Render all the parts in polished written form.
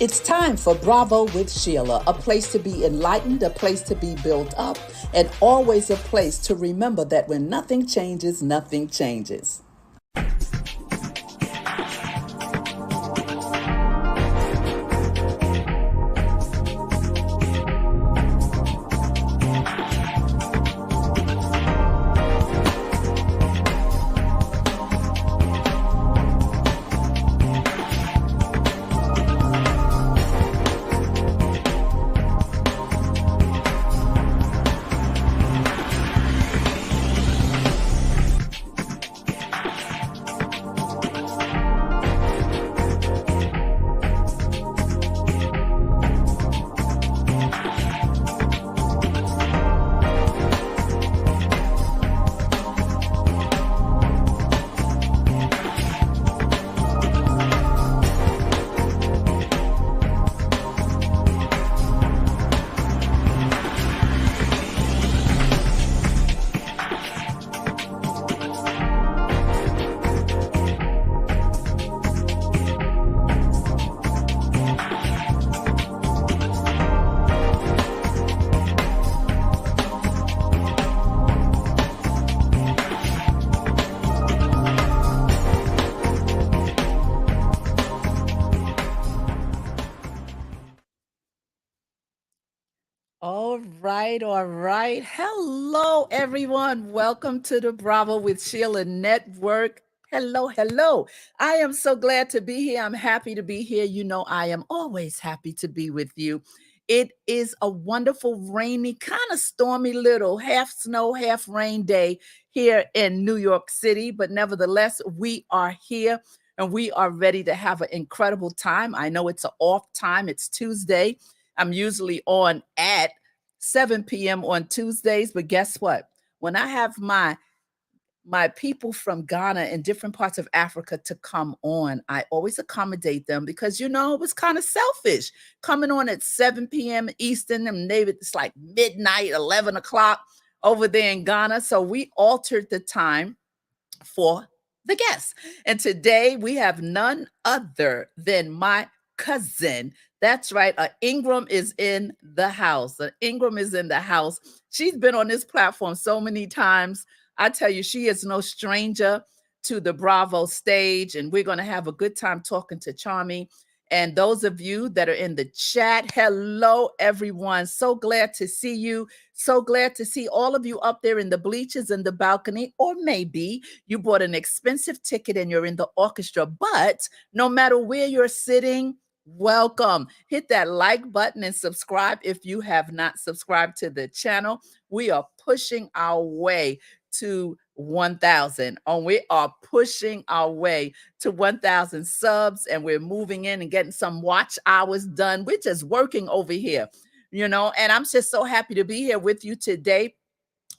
It's time for Bravo with Sheila, a place to be enlightened, a place to be built up, and always a place to remember that when nothing changes, nothing changes. All right, all right. Hello, everyone. Welcome to the Bravo with Sheila Network. Hello, hello. I am so glad to be here. I'm happy to be here. You know, I am always happy to be with you. It is a wonderful, rainy, kind of stormy little half snow, half rain day here in New York City. But nevertheless, we are here and we are ready to have an incredible time. I know it's an off time, it's Tuesday. I'm usually on at 7 p.m. on Tuesdays, but guess what? When I have my people from Ghana and different parts of Africa to come on, I always accommodate them because you know it was kind of selfish coming on at 7 p.m. Eastern, and maybe it's like midnight, 11 o'clock over there in Ghana. So we altered the time for the guests. And today we have none other than my cousin. That's right. Ingram is in the house. Ingram is in the house. She's been on this platform so many times. I tell you, she is no stranger to the Bravo stage, and we're going to have a good time talking to Charmy. And those of you that are in the chat, hello, everyone. So glad to see you. So glad to see all of you up there in the bleachers in the balcony, or maybe you bought an expensive ticket and you're in the orchestra. But no matter where you're sitting, welcome. Hit that like button and subscribe if you have not subscribed to the channel. We are pushing our way to 1,000. We are pushing our way to 1,000 subs, and we're moving in and getting some watch hours done. We're just working over here, you know, and I'm just so happy to be here with you today.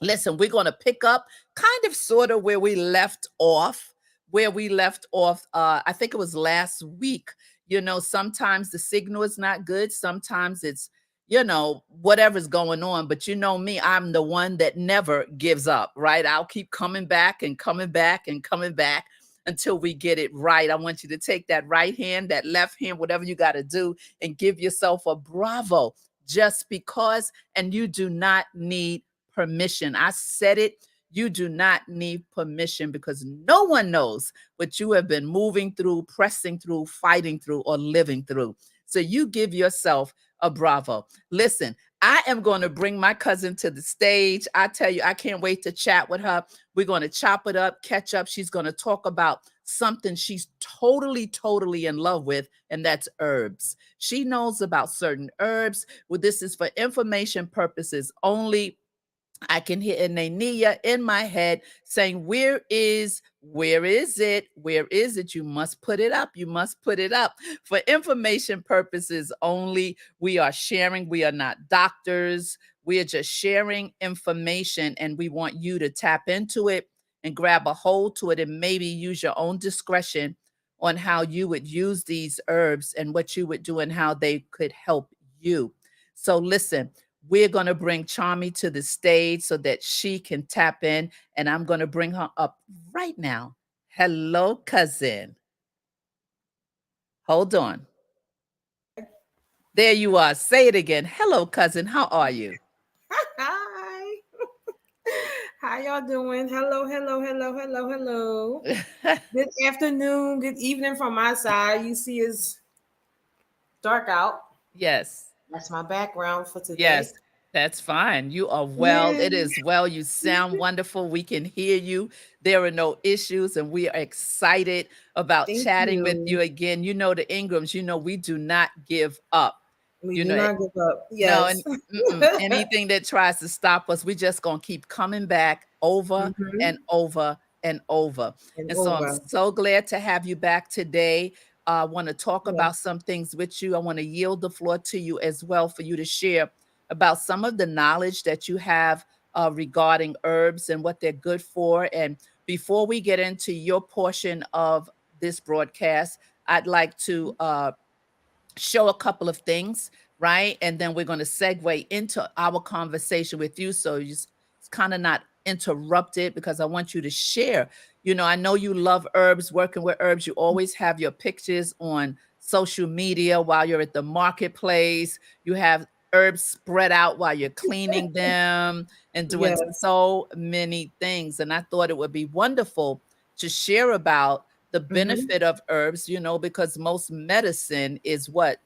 Listen, we're going to pick up kind of sort of where we left off. I think it was last week. You know, sometimes the signal is not good. Sometimes it's, you know, whatever's going on. But you know me, I'm the one that never gives up, right? I'll keep coming back and coming back and coming back until we get it right. I want you to take that right hand, that left hand, whatever you got to do, and give yourself a bravo just because. And you do not need permission. I said it. You do not need permission because no one knows what you have been moving through, pressing through, fighting through, or living through. So you give yourself a bravo. Listen, I am going to bring my cousin to the stage. I tell you, I can't wait to chat with her. We're going to chop it up, catch up. She's going to talk about something she's totally, totally in love with, and that's herbs. She knows about certain herbs. Well, this is for information purposes only. I can hear Anania in my head saying, where is it? Where is it? You must put it up. You must put it up. For information purposes only, we are sharing. We are not doctors. We are just sharing information, and we want you to tap into it and grab a hold to it and maybe use your own discretion on how you would use these herbs and what you would do and how they could help you. So listen, we're going to bring Charmy to the stage so that she can tap in, and I'm going to bring her up right now. Hello, cousin. Hold on. There you are. Say it again. Hello, cousin. How are you? Hi. How y'all doing? Hello, hello, hello, hello, hello. Good afternoon, good evening from my side. You see it's dark out. Yes. That's my background for Yes, today. that's fine. You are well. Yeah. It is well. You sound wonderful. We can hear you. There are no issues, and we are excited about Thank chatting with you. you again. You know, the Ingrams, we do not give up. We You do know, not give up. no, Yes. and anything that tries to stop us, we just gonna keep coming back over and hmm over and over. And And so I'm over. so glad to have you back today. I want to talk Yeah. about some things with you. I want to yield the floor to you as well for you to share about some of the knowledge that you have regarding herbs and what they're good for. And before we get into your portion of this broadcast, I'd like to show a couple of things, right? And then we're going to segue into our conversation with you. So it's kind of not interrupted because I want you to share. I know you love herbs, working with herbs. You always have your pictures on social media while you're at the marketplace. You have herbs spread out while you're cleaning them and doing Yes. so many things. And I thought it would be wonderful to share about the hmm benefit of herbs, because most medicine is what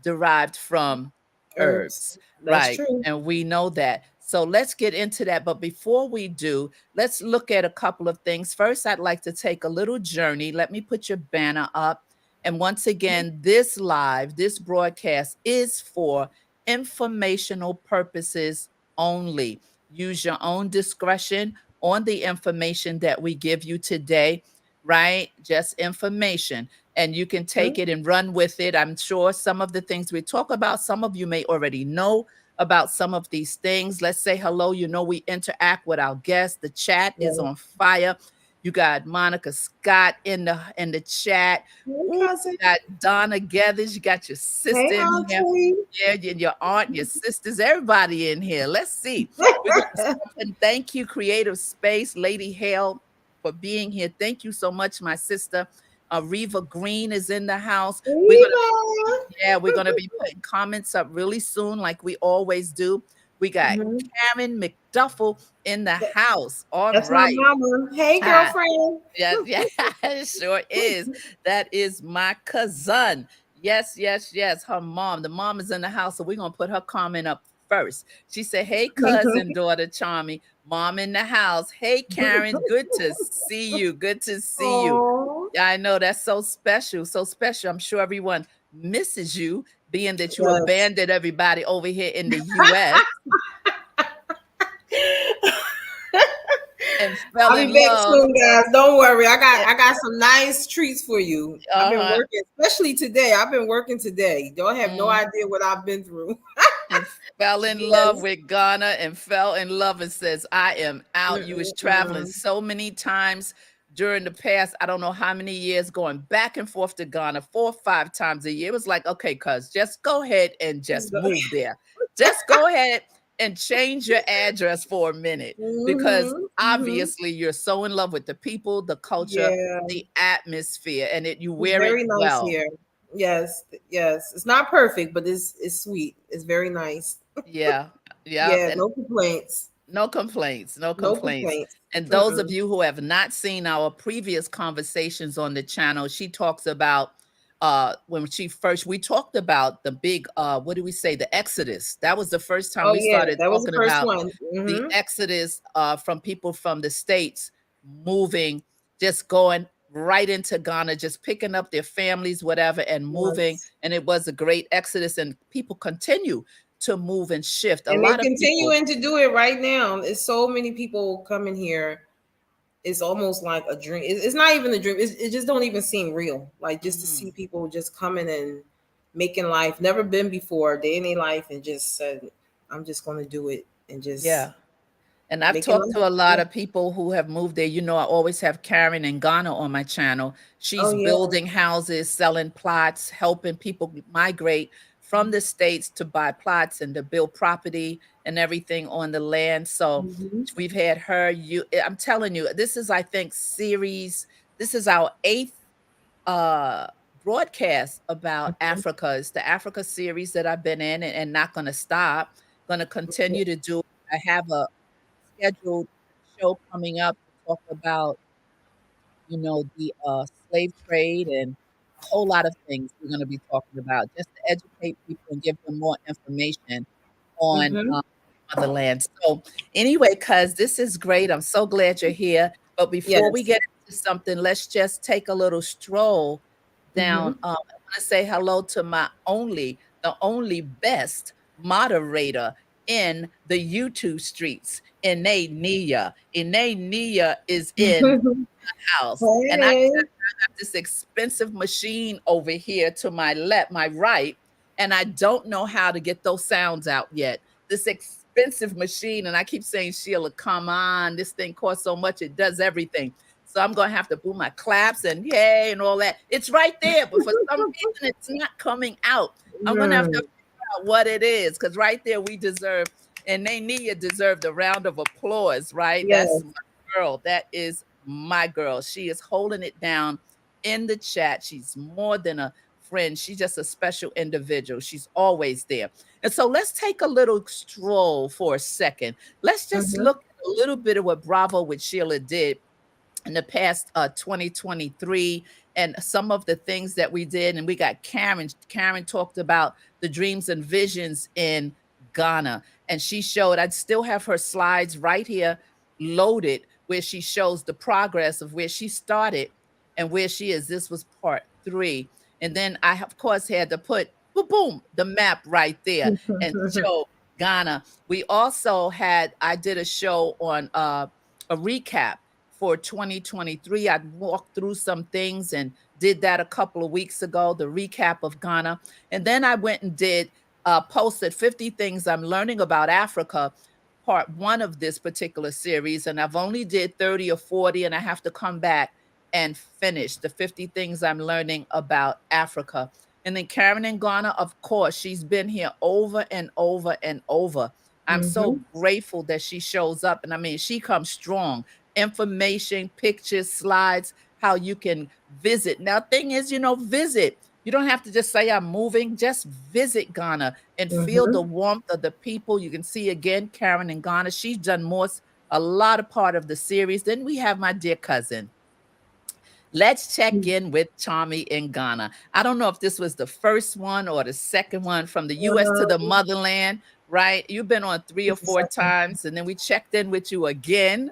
derived from Herbs. herbs, That's right? true. And we know that. So let's get into that. But before we do, let's look at a couple of things. First, I'd like to take a little journey. Let me put your banner up. And once again, this broadcast is for informational purposes only. Use your own discretion on the information that we give you today, right? Just information, and you can take Mhm. it and run with it. I'm sure some of the things we talk about, some of you may already know about some of these things. Let's say hello. We interact with our guests. The chat is Yeah. on fire. You got Monica Scott in the chat. Hey, Ooh, cousin. you got Donna Gathers. You got your Hey, sister in here. auntie. Yeah, your aunt, your sisters, everybody in here. Let's see. We're going to start. And thank you, Creative Space, Lady Hale, for being here. Thank you so much, my sister. Reva Green is in the house. We're gonna Eva. Yeah, we're gonna be putting comments up really soon, like we always do. We got hmm Karen McDuffel in the house. All That's my right. mama. Hey, girlfriend. Yeah, yeah, it sure is. That is my cousin. Yes, yes, yes. Her mom. The mom is in the house, so we're gonna put her comment up first. She said, "Hey, cousin, daughter Charmy, mom in the house. Hey, Karen, good to see you. Good to see you." Oh, Yeah, I know that's so special, so special. I'm sure everyone misses you, being that you yes. abandoned everybody over here in the U.S. and fell I'll be in back love. soon, guys. Don't worry. I got Eh, I got some nice treats for you. I've been Uh-huh. working, especially today. I've been working today. Don't have no Mm. idea what I've been through. And fell in love Yes. with Ghana and fell in love and says, I am out. You was traveling Mm-mm-mm. so many times during the past, I don't know how many years, going back and forth to Ghana 4 or 5 times a year. It was like, okay, cuz just go ahead and just move there. Just go ahead and change your address for a minute because Mm-hmm. Mm-hmm. obviously you're so in love with the people, the culture, Yeah. the atmosphere, and you It's wear it very nice well. here. Yes, yes. It's not perfect, but it's sweet. It's very nice. Yeah. Yeah. Yeah, And no complaints. no complaints, no No complaints. complaints. And those of Mm-mm. you who have not seen our previous conversations on the channel, she talks about when we talked about the big what do we say, the Exodus. That was the first time Oh we yeah, started that was the talking first about one. the Mm-hmm. Exodus from people from the States moving, just going right into Ghana, just picking up their families, whatever, and moving. Yes. And it was a great exodus, and people continue to move and shift. A And they lot of people. continuing to do it right now. There's so many people coming here. It's almost like a dream. It's not even a dream. It just don't even seem real. Like just to see Mhm. people just coming and making life never been before a day in their life and just said, I'm just gonna do it and just Yeah. And I've making talked life. to a Yeah. lot of people who have moved there. I always have Karen in Ghana on my channel. Oh She's yeah. building houses, selling plots, helping people migrate from the States to buy plots and to build property and everything on the land. So hmm we've had her. I'm telling you, this is, I think, this is our eighth uh broadcast about Africa. It's the Africa series that I've been in, and not going to stop. Going to continue to do. I have a scheduled show coming up to talk about, the slave trade and a whole lot of things we're going to be talking about just to educate people and give them more information on Mm-hmm. motherland. So anyway, cuz this is great. I'm so glad you're here. But before we Yes. get into something, let's just take a little stroll down. Mm-hmm. I want to say hello to the only best moderator in the YouTube streets, Ine Nia. Ine Nia is in house. And I Hey. got this expensive machine over here to my left, my right, and I don't know how to get those sounds out yet. This expensive machine, and I keep saying, Sheila, come on, this thing costs so much, it does everything. So I'm gonna have to do my claps and yay and all that. It's right there, but for some reason it's not coming out. I'm gonna have to Mm. figure out what it is, because right there we deserve, and they need to deserve the round of applause, right? That's Yes. my girl. That is my girl. She is holding it down in the chat. She's more than a friend. She's just a special individual. She's always there. And so let's take a little stroll for a second. Let's just Mm-hmm. look at a little bit of what Bravo with Sheila did in the past 2023, and some of the things that we did. And we got Karen talked about the dreams and visions in Ghana, and she showed, I still have her slides right here loaded, where she shows the progress of where she started and where she is. This was part 3, and then I of course had to put boom, boom, the map right there and show Ghana. We also had, I did a show on a recap for 2023. I walked through some things and did that a couple of weeks ago, the recap of Ghana. And then I went and did posted 50 things I'm learning about Africa, part 1 of this particular series. And I've only did 30 or 40, and I have to come back and finish the 50 things I'm learning about Africa. And then Karen in Ghana, of course, she's been here over and over and over. I'm Mm-hmm. so grateful that she shows up. And I mean, she comes strong. Information, pictures, slides, how you can visit. Now, thing is, visit. You don't have to just say I'm moving. Just visit Ghana and feel the Mm-hmm. warmth of the people. You can see again Karen in Ghana. She's done a lot of part of the series. Then we have my dear cousin. Let's check in with Charmy in Ghana. I don't know if this was the first one or the second one from the US to the Um, motherland, right? You've been on 3 or it's the 4 second. times, and then we checked in with you again.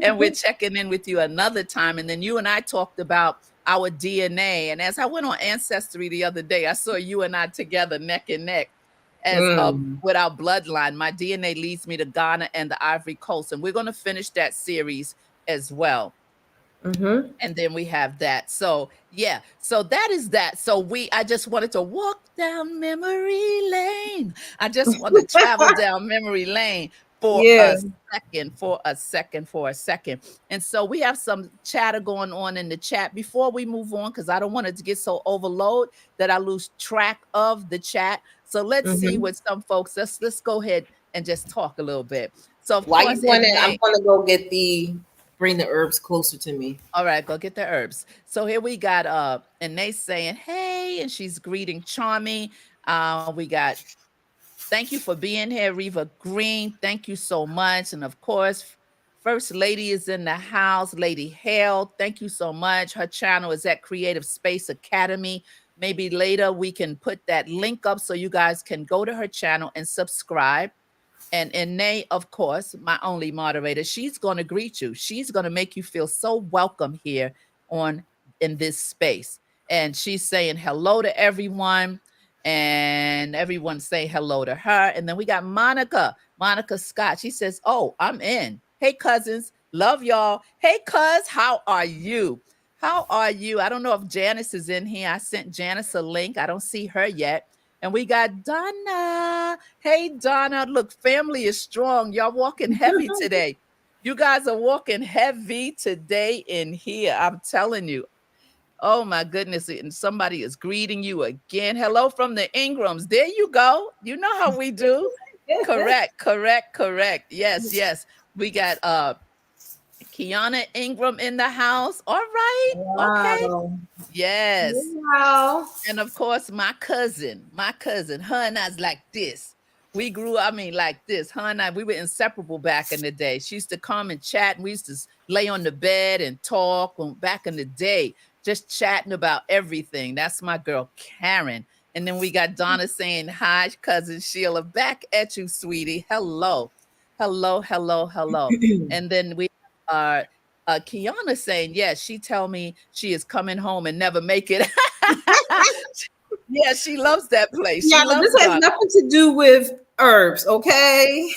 And we're checking in with you another time. And then you and I talked about our DNA. And as I went on Ancestry the other day, I saw you and I together neck and neck as Mm. with our bloodline. My DNA leads me to Ghana and the Ivory Coast. And we're going to finish that series as well. Mm-hmm. And then we have that. So yeah, so that is that. So I just wanted to walk down memory lane. I just want to travel down memory lane for Yeah. a second. And so we have some chatter going on in the chat before we move on, because I don't want it to get so overload that I lose track of the chat. So let's see Mm-hmm. what some folks, let's go ahead and just talk a little bit. So of While you course, doing and that, I'm gonna go get bring the herbs closer to me. all right, go get the herbs. So here we got and they saying, hey, and she's greeting Charmy. We got thank you for being here, Reva Green. Thank you so much. And of course, First Lady is in the house, Lady Hale. Thank you so much. Her channel is at Creative Space Academy. Maybe later we can put that link up so you guys can go to her channel and subscribe. And Nay, of course, my only moderator, she's going to greet you. She's going to make you feel so welcome here on in this space. And she's saying hello to everyone, and everyone say hello to her. And then we got Monica Scott. She says, "Oh, I'm in. Hey, cousins, love y'all. Hey, cuz, how are you? How are you? I don't know if Janice is in here. I sent Janice a link. I don't see her yet. And we got Donna. Hey, Donna, look, family is strong. Y'all walking heavy today. You guys are walking heavy today in here. I'm telling you. Oh, my goodness. And somebody is greeting you again. Hello from the Ingrams. There you go. You know how we do. Correct. Yes. We got Kiana Ingram in the house. All right. Okay. Wow. Yes. Wow. And of course, my cousin, her and I's like this. We grew, I mean, like this. Her and I, we were inseparable back in the day. She used to come and chat, and we used to lay on the bed and talk back in the day, just chatting about everything. That's my girl, Karen. And then we got Donna saying, hi, cousin Sheila, back at you, sweetie. Hello. Hello, hello, hello. And then we are Kiana saying, yes, she tell me she is coming home and never make it. Yeah, she loves that place. Yeah, She this loves has Ghana. nothing to do with herbs, okay?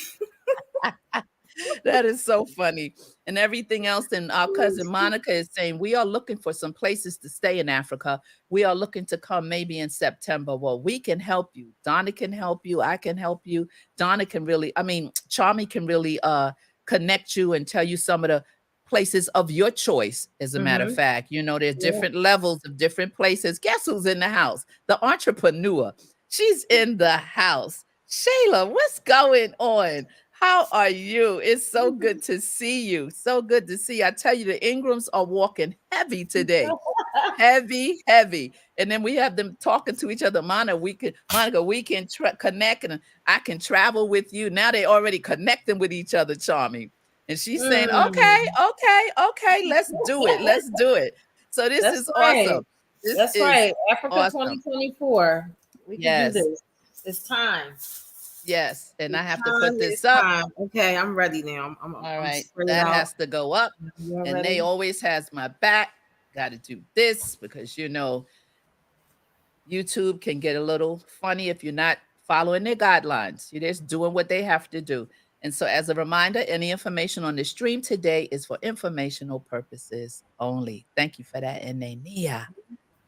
That is so funny. And everything else. And our cousin Monica is saying, we are looking for some places to stay in Africa. We are looking to come maybe in September. Well, we can help you. Donna can help you. I can help you. Donna can really, I mean, Charmy can really connect you and tell you some of the places of your choice. As a matter of Mm-hmm. fact, there's Yeah. different levels of different places. Guess who's in the house? The entrepreneur. She's in the house. Shayla, what's going on? How are you? It's so good to see you. So good to see you. I tell you, the Ingrams are walking heavy today. Heavy, heavy. And then we have them talking to each other. Monica, we can connect and I can travel with you. Now they already connecting with each other, Charming. And she's saying, okay, Mm. okay, okay, let's do it. Let's do it. So this That's is right. awesome. This That's is right. Africa awesome. 2024. We can do Yes, this. It's time. yes. And I It's have to put time. this It's up. time. Okay, I'm ready now. All I'm right, sprayed that out. has to go up. You all And they ready? always has my back. Got to do this because YouTube can get a little funny if you're not following their guidelines. You're just doing what they have to do. And so, as a reminder, any information on the stream today is for informational purposes only. Thank you for that, Enenia.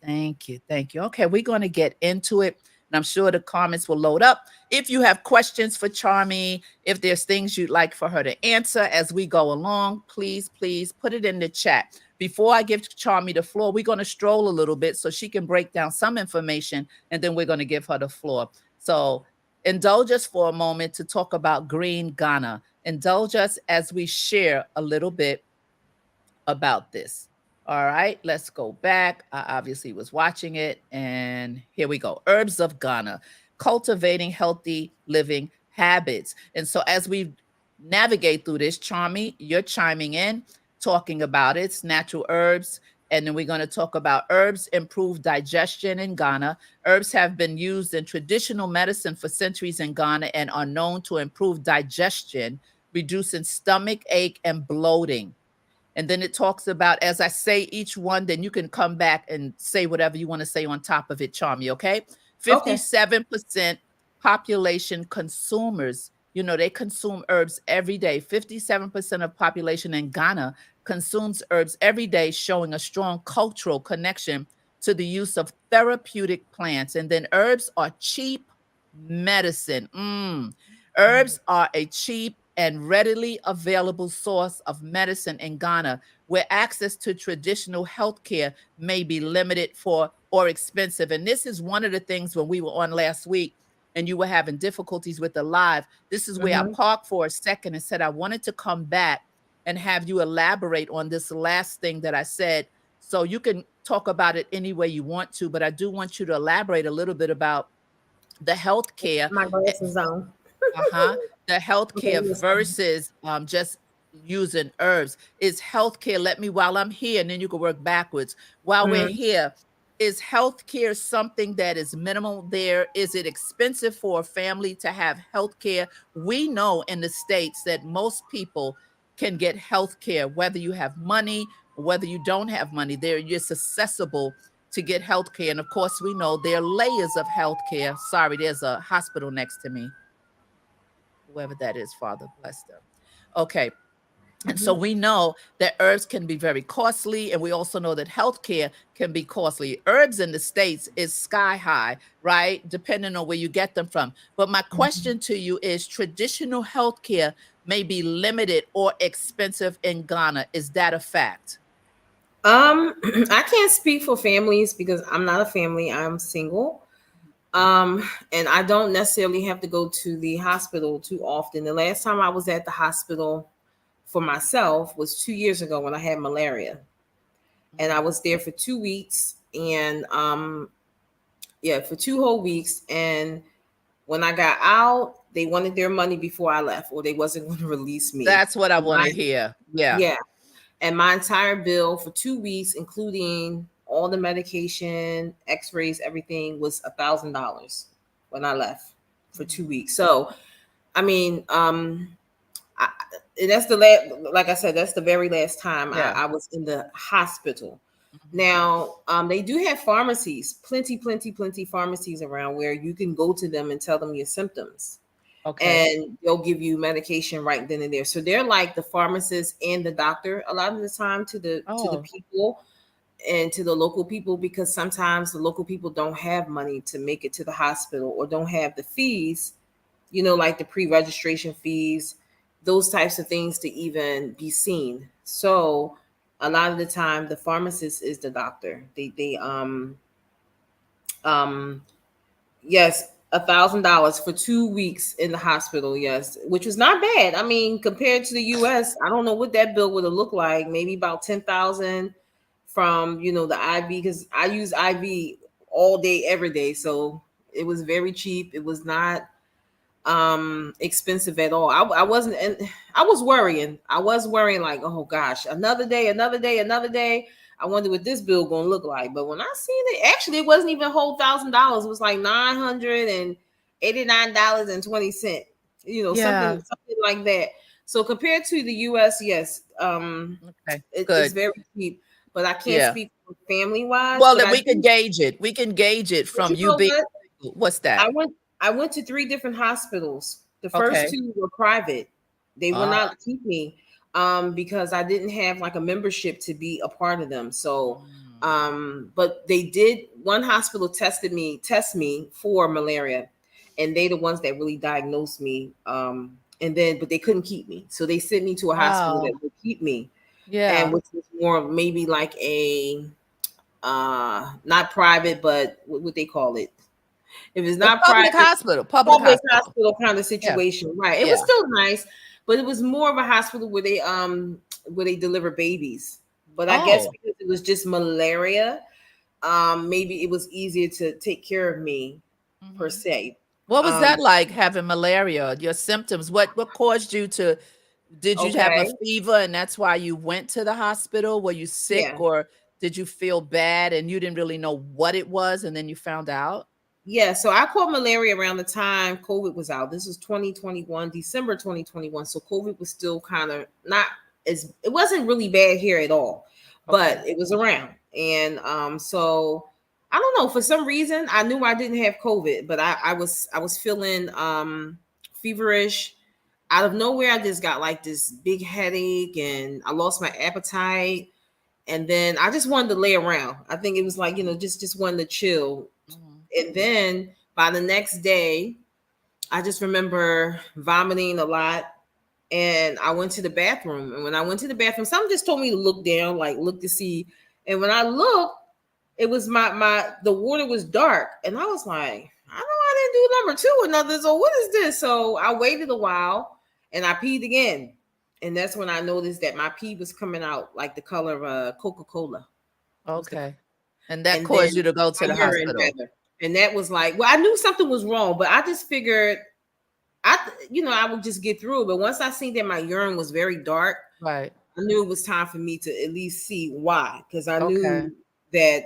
Thank you. Thank you. Okay, we're going to get into it. And I'm sure the comments will load up. If you have questions for Charmy, if there's things you'd like for her to answer as we go along, please, please put it in the chat. Before I give Charmy the floor, we're going to stroll a little bit so she can break down some information, and then we're going to give her the floor. So indulge us for a moment to talk about Green Ghana. Indulge us as we share a little bit about this. All right, let's go back. I obviously was watching it, and here we go. Herbs of Ghana, cultivating healthy living habits. And so, as we navigate through this, Charmy, you're chiming in, talking about its natural herbs. And then we're going to talk about herbs improve digestion in Ghana. Herbs have been used in traditional medicine for centuries in Ghana and are known to improve digestion, reducing stomach ache and bloating. And then it talks about, as I say each one, then you can come back and say whatever you want to say on top of it, Charmy, okay? Okay. 57% population consumers, they consume herbs every day. 57% of population in Ghana consumes herbs every day, showing a strong cultural connection to the use of therapeutic plants. And then herbs are cheap medicine. Herbs are a cheap and readily available source of medicine in Ghana, where access to traditional healthcare may be limited for or expensive. And this is one of the things when we were on last week and you were having difficulties with the live. This is where I Mm-hmm. parked for a second and said I wanted to come back and have you elaborate on this last thing that I said. So you can talk about it any way you want to, but I do want you to elaborate a little bit about the healthcare. My glasses on. Uh-huh. The Okay, healthcare listen. versus just using herbs. Is healthcare, let me while I'm here, and then you can work backwards. While we're Mm-hmm. here, is healthcare something that is minimal there? Is it expensive for a family to have healthcare? We know in the States that most people can get healthcare, whether you have money or whether you don't have money. They're just accessible to get healthcare. And of course, we know there are layers of healthcare. Sorry, there's a hospital next to me, whoever that is, Father, bless them. Okay. And so Mm-hmm. we know that herbs can be very costly, and we also know that healthcare can be costly. Herbs in the States is sky high, right? Depending on where you get them from. But my question to you is traditional healthcare may be limited or expensive in Ghana. Is that a fact? I can't speak for families because I'm not a family. I'm single. And I don't necessarily have to go to the hospital too often. The last time I was at the hospital, for myself was 2 years ago when I had malaria, and I Mm. was there for 2 weeks, and yeah, for 2 whole weeks. And when I got out, they wanted their money before I left, or they wasn't going to release me. That's what I And want to hear. Yeah. yeah, and my entire bill for 2 weeks, including all the medication, X-rays, everything, was $1,000 when I left for two Mhm. weeks. So I mean, I, and that's the last, like I said, that's the very last time Yeah. I was in the hospital. Mhm. Now, they do have pharmacies, plenty pharmacies around where you can go to them and tell them your symptoms, Okay. and they'll give you medication right then and there. So they're like the pharmacist and the doctor a lot of the time to the Oh, people and to the local people, because sometimes the local people don't have money to make it to the hospital, or don't have the fees, like the pre-registration fees, those types of things to even be seen. So a lot of the time the pharmacist is the doctor. Um yes, $1,000 for 2 weeks in the hospital, yes, which was not bad. I mean, compared to the US, I don't know what that bill would have looked like. Maybe about 10,000 from the IV, because I use IV all day every day. So it was very cheap. It was not expensive at all. I wasn't, and I was worrying like, oh gosh, another day. I wonder what this bill gonna look like. But when I seen it, actually it wasn't even a whole $1,000. It was like $989.20. yeah. Something like that. So compared to the US, yes, Okay. it's Good. very cheap. But I can't Yeah. speak family wise. Well, But that I we could do. gauge it. We can gauge it But from you you know being what? single. What's I that? went I went to three different hospitals. The first Okay. two were private. They would Uh, not keep me because I didn't have like a membership to be a part of them. So mm. but they did, one hospital test me for malaria, and they the ones that really diagnosed me. And then but they couldn't keep me. So they sent me to a hospital that Wow. would keep me, and Yeah. which was more of maybe like a not private, but what they call it, if it's A not public private, hospital. Public public hospital. hospital kind of Yeah. situation, right? It was Yeah. still nice, but it was more of a hospital where they deliver babies. But I guess Oh. because it was just malaria, maybe it was easier to take care of me per Mhm. se. What was Um, that like having malaria? Your symptoms? What caused you to did you have a okay, fever and that's why you went to the hospital? Were you sick yeah. or did you feel bad and you didn't really know what it was and then you found out? Yeah, so I caught malaria around the time COVID was out. This was 2021, December 2021. So COVID was still kind of not it wasn't really bad here at all, but Okay. it was around. And so I don't know, for some reason I knew I didn't have COVID, but I was feeling feverish. Out of nowhere, I just got like this big headache, and I lost my appetite, and then I just wanted to lay around. I think it was like, Mhm. just wanted to chill. Mhm. And then by the next day, I just remember vomiting a lot. And I went to the bathroom. And when I went to the bathroom, someone just told me to look down, like look to see. And when I looked, it was the water was dark. And I was like, I know I didn't do number two or nothing. So what is this? So I waited a while and I peed again. And that's when I noticed that my pee was coming out like the color of Coca-Cola. Was the Okay. And that And then caused you to go to my the urine hospital. rather. And that was like, well, I knew something was wrong, but I just figured I would just get through it. But once I seen that my urine was very dark, Right. I knew it was time for me to at least see why, because I Okay. knew that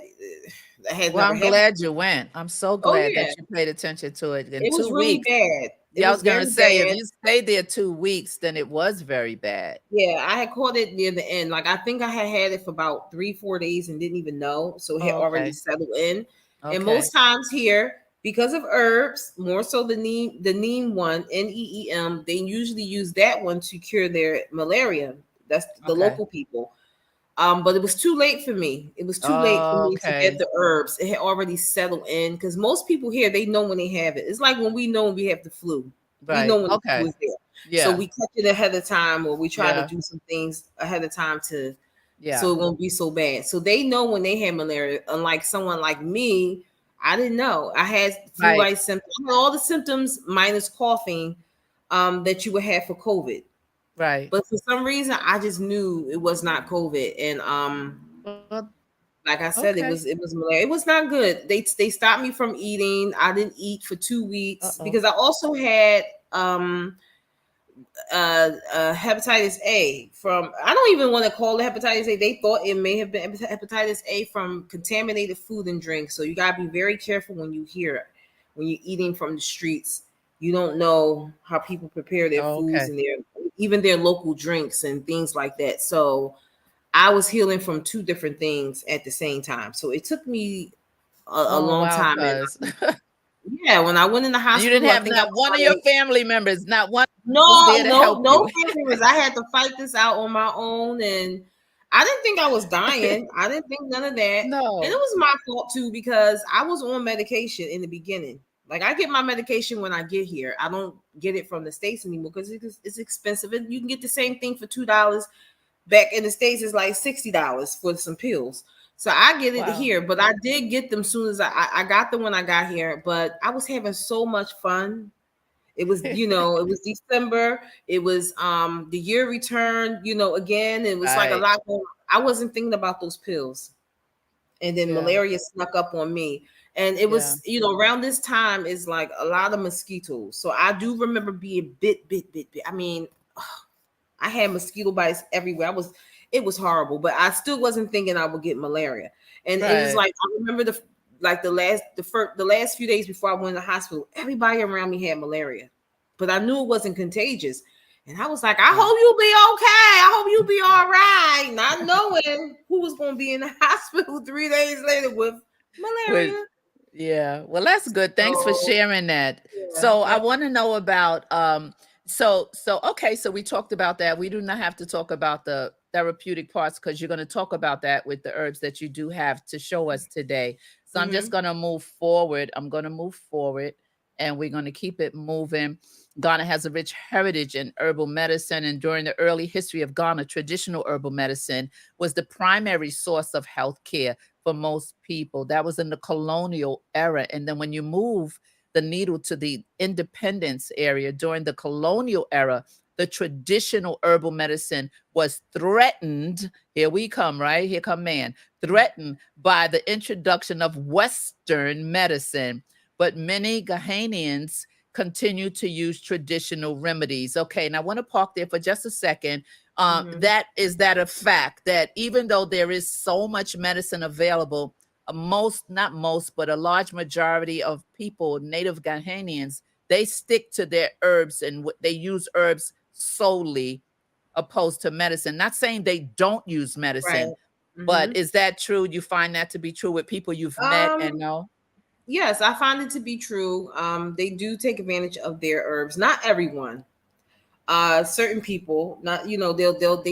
that had Well, never I'm happened. glad you went. I'm so Oh glad that yeah, you paid attention to it in it was 2 really weeks. bad. It Yeah, I was was gonna very say, if bad. you stayed there 2 weeks, then it was very bad. Yeah, I had caught it near the end. Like I think I had it for about 3, 4 days and didn't even know. So it had Oh, already okay. settled in. And Okay. most times here, because of herbs, more so the neem one, NEEM, they usually use that one to cure their malaria. That's the Okay. local people. But it was too late for me. It was too late for Oh, me to get okay. the herbs. It had already settled in, because most people here, they know when they have it. It's like when we know when we have the flu. We know Right. when the flu Okay. is there. So Yeah. we catch it ahead of time, or we try to Yeah. do some things ahead of time to Yeah. so it won't be so bad. So they know when they have malaria. Unlike someone like me, I didn't know. I had Right. flu-like symptoms. I had all the symptoms minus coughing that you would have for COVID. Right. But for some reason, I just knew it was not COVID. And Well, like I said, okay. it was malaria. It was not good. They stopped me from eating. I didn't eat for 2 weeks Uh-oh. because I also had hepatitis A from, I don't even want to call it hepatitis A. They thought it may have been hepatitis A from contaminated food and drink. So you gotta be very careful when you hear, when you're eating from the streets. You don't know how people prepare their foods Okay. and their, even their local drinks and things like that. So I was healing from two different things at the same time. So it took me a Oh, long wow, time. And cuz. yeah, when I went in the And you didn't hospital, I have think I not was one of your like, family members, not one was no, there to no, help no you. family members. I had to fight this out on my own, and I didn't think I was dying. I didn't think none of that, and it No. was my fault too because I was on medication in the beginning. Like I get my medication when I get here. I don't get it from the states anymore because it's expensive. And you can get the same thing for $2. Back in the states, it's like $60 for some pills. So I get it Wow. here, but I did get them soon as I got them when I got here. But I was having so much fun. It was, it was December. It was the year return, again. It was like a Right. lot going. I wasn't thinking about those pills. And then Yeah. malaria snuck up on me. And it Yeah. was, around this time is like a lot of mosquitoes. So I do remember being bit. I mean, I had mosquito bites everywhere. It was horrible, but I still wasn't thinking I would get malaria. And it was Right. like I remember the last few days before I went to the hospital, everybody around me had malaria, but I knew it wasn't contagious. And I was like, I Yeah. hope you'll be okay. I hope you'll be all right. Not knowing who was going to be in the hospital 3 days later with With malaria. Yeah. Well, that's good. Thanks for So sharing that. yeah, So I yeah. want to know about so okay, so we talked about that. We do not have to talk about the therapeutic parts because you're going to talk about that with the herbs that you do have to show us today. So I'm just Mm-hmm. going to move forward. I'm going to move forward and we're going to keep it moving. Ghana has a rich heritage in herbal medicine, and during the early history of Ghana, traditional herbal medicine was the primary source of health care for most people. That was in the colonial era. And then when you move the needle to the independence area during the colonial era, the traditional herbal medicine was threatened. Here we come, right? Here come man. Threatened by the introduction of Western medicine. But many Ghanaians continue to use traditional remedies. Okay, now I want to park there for just a second. Mm-hmm. That is that a fact that even though there is so much medicine available, most, not most, but a large majority of people, native Ghanaians, they stick to their herbs and they use herbs solely opposed to medicine. Not saying they don't use Right. medicine, but Mm-hmm. is that true? You find that to be true with people you've met and Um, know? Yes, I find it to be true. They do take advantage of their herbs. Not everyone. Certain people, not they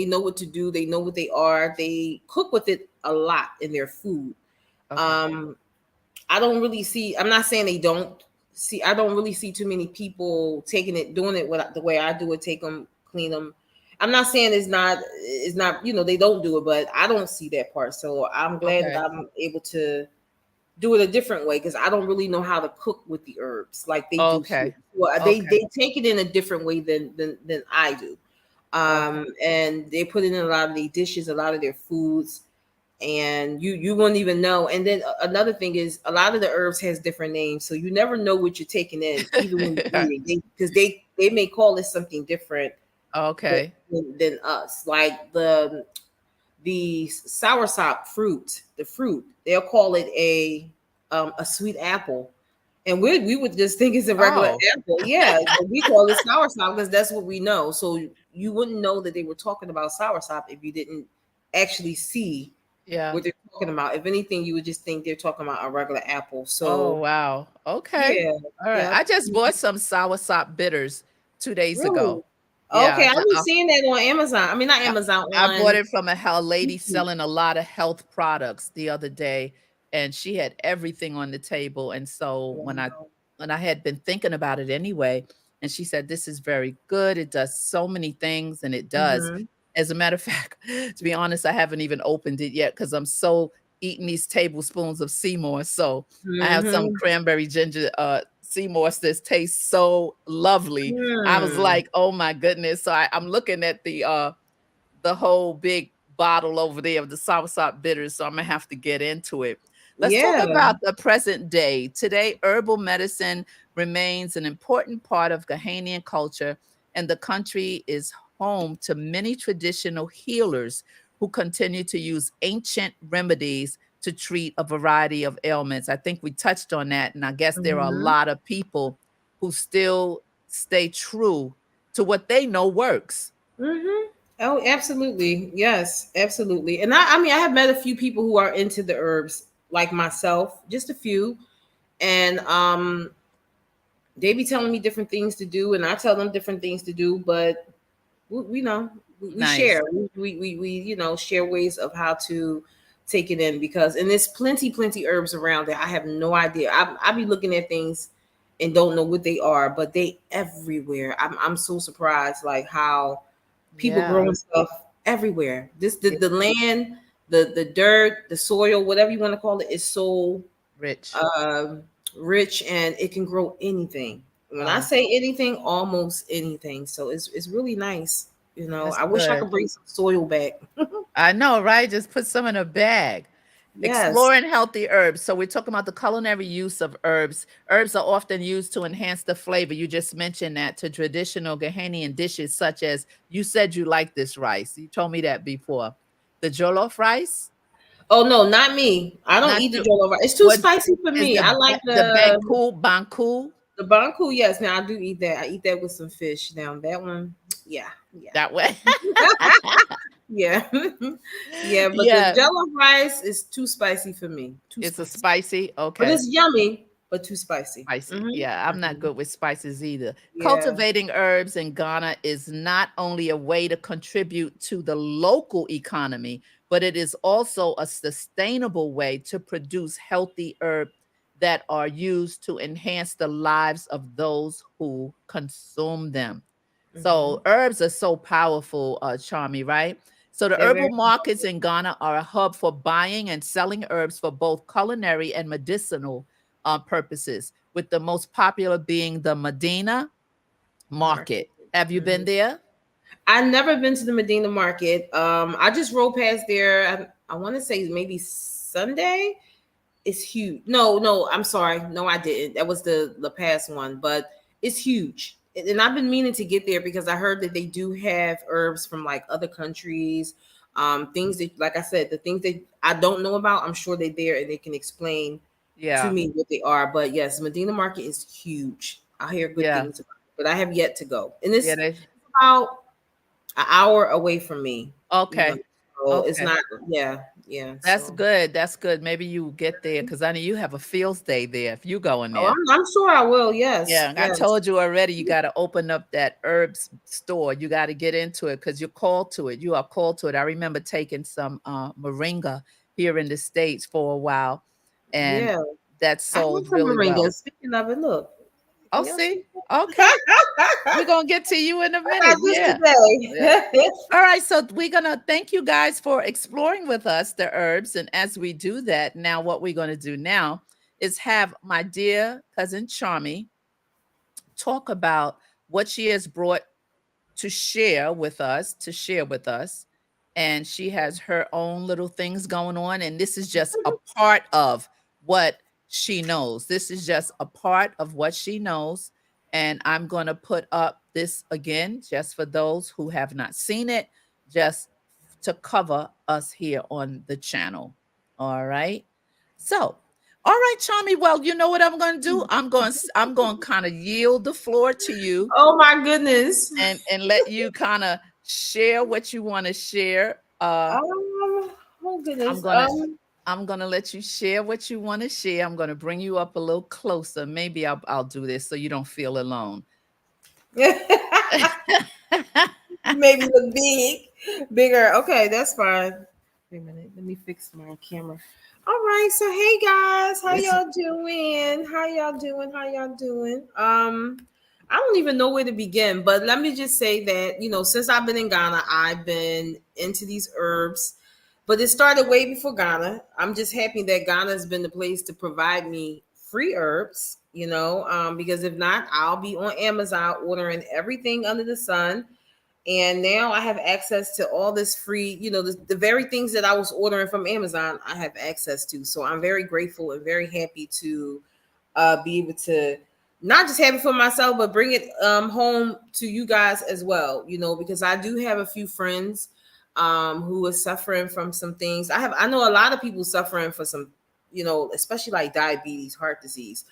know what to do. They know what they are. They cook with it a lot in their food. Okay. Um, I don't really see. I'm not saying they don't see. I don't really see too many people taking it, doing it the way I do it. Take them, clean them. I'm not saying it's not. It's not. They don't do it, but I don't see that part. So I'm glad that Okay. I'm able to do it a different way because I don't really know how to cook with the herbs like they do here. Okay. Well, they Okay. take it in a different way than I do. Okay. And they put it in a lot of their dishes, a lot of their foods, and you won't even know. And then another thing is a lot of the herbs has different names, so you never know what you're taking in, even when you're eating. They may call it something different than, Okay. than us, like the soursop fruit, the fruit, they'll call it a sweet apple. And we would just think it's a regular Oh, apple. Yeah, but we call it soursop because that's what we know. So you wouldn't know that they were talking about soursop if you didn't actually see yeah. what they're talking about. If anything, you would just think they're talking about a regular apple. Oh, So wow. Okay. yeah, All right. yeah. I just bought some soursop bitters 2 days Really? ago. Okay, Yeah, I was seeing that on Amazon. I mean, not I Amazon, I bought on it from a lady YouTube. selling a lot of health products the other day, and she had everything on the table, and so Wow. when I had been thinking about it anyway, and she said, "This is very good. It does so many things," and it does. Mm-hmm. As a matter of fact, to be honest, I haven't even opened it yet because 'cause I'm so eating these tablespoons of Seymour, so I have some Mm-hmm. cranberry ginger, sea moss that tastes so lovely. I was Mm, like, oh my goodness. So I'm looking at the whole big bottle over there of the soursop bitters, so I'm gonna have to get into it. Let's talk yeah. about the present day. Today, herbal medicine remains an important part of Ghanaian culture, and the country is home to many traditional healers who continue to use ancient remedies to treat a variety of ailments. I think we touched on that, and I guess there are a Mm-hmm. lot of people who still stay true to what they know works. Mm-hmm. Oh, absolutely. Yes, absolutely. And I mean, I have met a few people who are into the herbs, like myself, just a few. And they be telling me different things to do, and I tell them different things to do. But we know we Nice. share. We share ways of how to take it in because and there's plenty herbs around that I have no idea. I be looking at things and don't know what they are, but they everywhere. I'm so surprised like how people Yeah. growing stuff everywhere. This It's the land, the dirt, the soil, whatever you want to call it, is so rich. um rich and it can grow anything. When I Wow. say anything, almost anything. So it's really nice. That's I wish I good. could bring some soil back. I know, right? Just put some in a bag. Yes. Exploring healthy herbs. So we're talking about the culinary use of herbs. Herbs are often used to enhance the flavor. You just mentioned that to traditional Ghanaian dishes, such as you said you like this rice. You told me that before. The jollof rice, Oh no, not me. I don't not eat the you. jollof rice. It's too What spicy for is me. I like the banku? the banku. Yes, now I do eat that. I eat that with some fish. Now that one, yeah, yeah. That way. Yeah. Yeah, but the Yeah, jollof rice is too spicy for me. Too it's a spicy. spicy. But Okay. it's yummy, but too spicy. Spicy. Yeah, I'm not Mm-hmm. good with spices either. Yeah. Cultivating herbs in Ghana is not only a way to contribute to the local economy, but it is also a sustainable way to produce healthy herbs that are used to enhance the lives of those who consume them. Mm-hmm. So herbs are so powerful, Charmy, right? So the They're herbal very markets in Ghana are a hub for buying and selling herbs for both culinary and medicinal purposes, with the most popular being the Medina market. Market. Have you been Mhm. there? I've never been to the Medina market. I just rode past there. I want to say maybe Sunday. It's huge. No, no, I'm sorry. No, I didn't. That was the past one, but it's huge. And I've been meaning to get there because I heard that they do have herbs from like other countries. Things that, like I said, the things that I don't know about, I'm sure they're there and they can explain to Yeah, me what they are. But yes, Medina Market is huge. I hear good yeah, things about it, but I have yet to go. And yeah. it's They about an hour away from me. You know, okay, so it's okay. not. Yeah, yeah. That's So. good. That's good. Maybe you get there because I know you have a field day there if you go in Oh, there. I'm sure I will. Yes, Yeah, I yes, told you already. You got to open up that herbs store. You got to get into it because you're called to it. You are called to it. I remember taking some moringa here in the States for a while, and yeah. that I have sold some really moringa. well. Speaking of it, look. Oh, Can y'all see see? that? Okay. We're gonna get to you in a I got minute. this Yeah. Yeah. today. All right. So we're gonna thank you guys for exploring with us the herbs. And as we do that, now what we're gonna do now is have my dear cousin Charmy talk about what she has brought to share with us, and she has her own little things going on, and this is just a part of what she knows. This is just a part of what she knows, and I'm going to put up this again just for those who have not seen it, just to cover us here on the channel. All right, so all right, Charmy. Well, you know what I'm going to do. I'm going to kind of yield the floor to you, Oh my goodness. and let you kind of share what you want to share. Oh I'm goodness. gonna I'm gonna let you share what you want to share. I'm gonna bring you up a little closer. Maybe I'll do this so you don't feel alone. Maybe look bigger. Okay, that's fine. Wait a minute. Let me fix my camera. All right. So hey guys, how This y'all doing? How y'all doing? How y'all doing? I don't even know where to begin, but let me just say that, since I've been in Ghana, I've been into these herbs, but it started way before Ghana. I'm just happy that Ghana has been the place to provide me free herbs, because if not, I'll be on Amazon ordering everything under the sun. And now I have access to all this free, the very things that I was ordering from Amazon, I have access to. So I'm very grateful and very happy to be able to not just have it for myself, but bring it home to you guys as well, because I do have a few friends who are suffering from some things. I know a lot of people suffering for some, especially like diabetes, heart disease,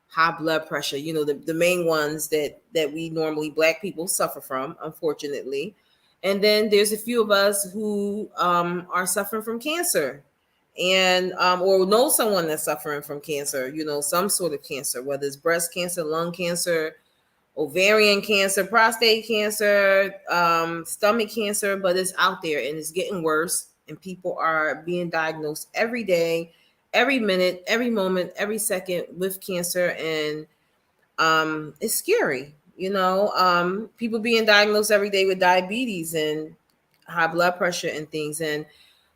high blood pressure, the main ones that we normally black people suffer from, unfortunately. And then there's a few of us who are suffering from cancer, and or know someone that's suffering from cancer, some sort of cancer, whether it's breast cancer, lung cancer, ovarian cancer, prostate cancer, stomach cancer, but it's out there and it's getting worse. And people are being diagnosed every day, every minute, every moment, every second with cancer. And it's scary, people being diagnosed every day with diabetes and high blood pressure and things. And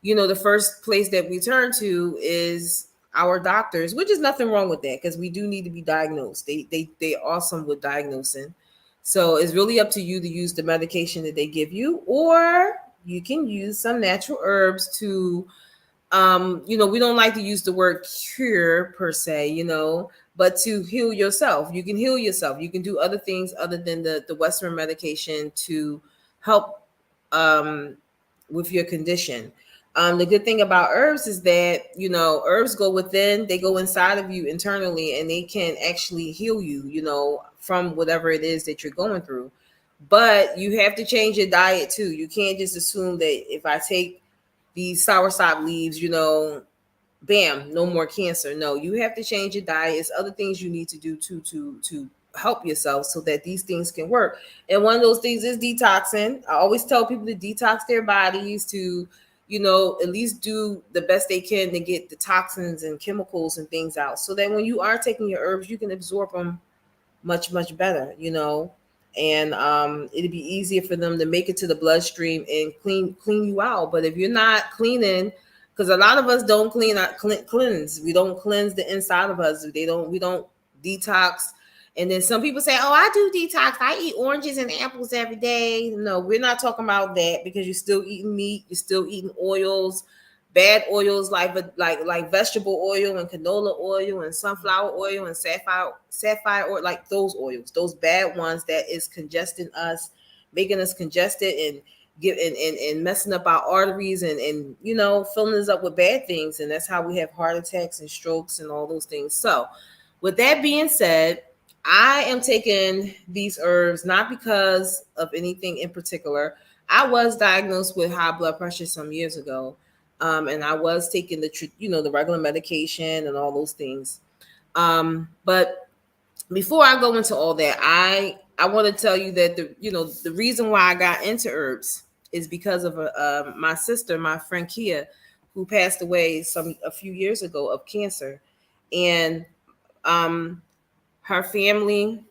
the first place that we turn to is our doctors, which is nothing wrong with that, because we do need to be diagnosed. They awesome with diagnosing. So it's really up to you to use the medication that they give you, or you can use some natural herbs to we don't like to use the word cure per se, but to heal yourself. You can heal yourself. You can do other things other than the Western medication to help um, with your condition. The good thing about herbs is that, herbs go within, they go inside of you internally, and they can actually heal you, from whatever it is that you're going through. But you have to change your diet too. You can't just assume that if I take these soursop leaves, bam, no more cancer. No, you have to change your diet. It's other things you need to do to help yourself so that these things can work. And one of those things is detoxing. I always tell people to detox their bodies, to at least do the best they can to get the toxins and chemicals and things out, so that when you are taking your herbs, you can absorb them much better, and it'd be easier for them to make it to the bloodstream and clean you out. But if you're not cleaning, because a lot of us don't cleanse, we don't cleanse the inside of us. We don't detox. And then some people say, oh, I do detox, I eat oranges and apples every day. No, we're not talking about that, because you're still eating meat, you're still eating oils, bad oils like vegetable oil and canola oil and sunflower oil and sapphire oil, like those oils, those bad ones that is congesting us, making us congested, and and messing up our arteries, and filling us up with bad things. And that's how we have heart attacks and strokes and all those things. So with that being said, I am taking these herbs not because of anything in particular. I was diagnosed with high blood pressure some years ago, and I was taking the regular medication and all those things. But before I go into all that, I want to tell you that the reason why I got into herbs is because of my sister, my friend Kia, who passed away a few years ago of cancer. And um, her family,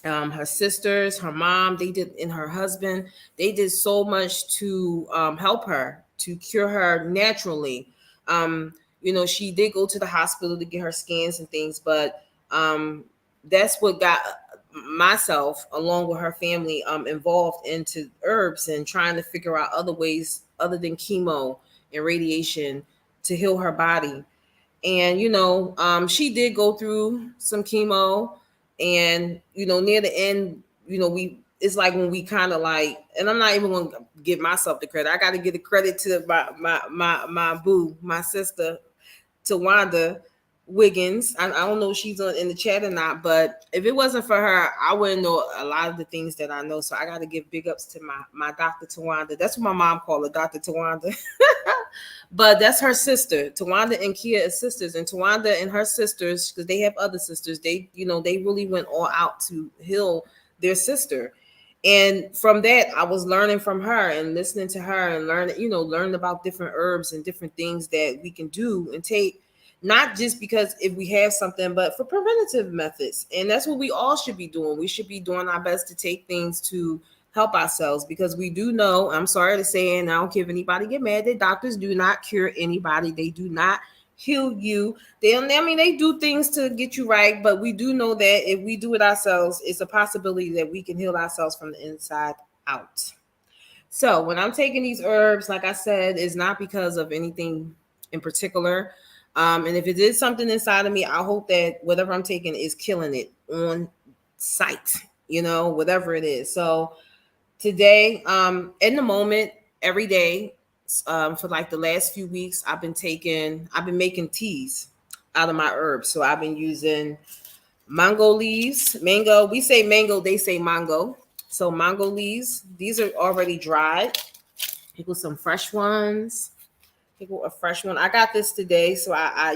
her sisters, her mom, and her husband, they did so much to help her, to cure her naturally. She did go to the hospital to get her scans and things, but that's what got myself, along with her family, involved into herbs and trying to figure out other ways other than chemo and radiation to heal her body. And she did go through some chemo, and near the end, we it's like when we kind of like, and I'm not even gonna give myself the credit, I got to give the credit to my boo, my sister Tawanda Wiggins. I don't know if she's in the chat or not, but if it wasn't for her, I wouldn't know a lot of the things that I know. So I got to give big ups to my Dr. Tawanda. That's what my mom called her, Dr. Tawanda. But that's her sister. Tawanda and Kia is sisters, and Tawanda and her sisters, because they have other sisters, they really went all out to heal their sister. And from that, I was learning from her and listening to her and learning about different herbs and different things that we can do and take, not just because if we have something, but for preventative methods. And that's what we all should be doing. We should be doing our best to take things to help ourselves, because we do know, I'm sorry to say, and I don't care if anybody get mad, that doctors do not cure anybody. They do not heal you. They do things to get you right, but we do know that if we do it ourselves, it's a possibility that we can heal ourselves from the inside out. So when I'm taking these herbs, like I said, it's not because of anything in particular. And if it is something inside of me, I hope that whatever I'm taking is killing it on site, whatever it is. So today, in the moment, every day, for like the last few weeks, I've been making teas out of my herbs. So I've been using mango leaves, mango. We say mango, they say mango. So mango leaves, these are already dried. Pick with some fresh ones. Pick with a fresh one. I got this today, so I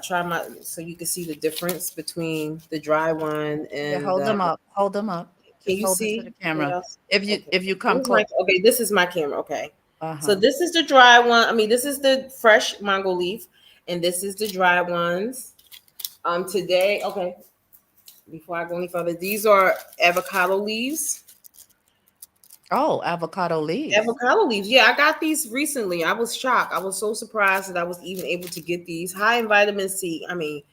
try my so you can see the difference between the dry one Yeah, and hold the. them up. Hold them up. Can Just you hold it to see the what camera. else? If you Okay. if you come close. Okay, this is my camera. Okay. So Uh-huh. this is the dry one. I mean, this is the fresh mango leaf, and this is the dry ones. Today, okay. Before I go any further, these are avocado leaves. Oh, avocado leaves. Avocado leaves. Yeah, I got these recently. I was shocked. I was so surprised that I was even able to get these. High in vitamin C. I mean,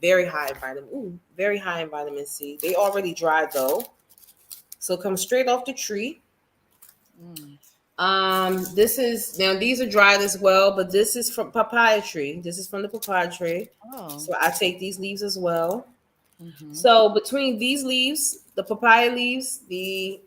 very high in very high in vitamin C. They already dried though. So come straight off the tree. Mm. This is now these are dried as well, but this is from papaya tree. This is from the papaya tree. Oh. So I take these leaves as well. Mm-hmm. So between these leaves, the papaya leaves, the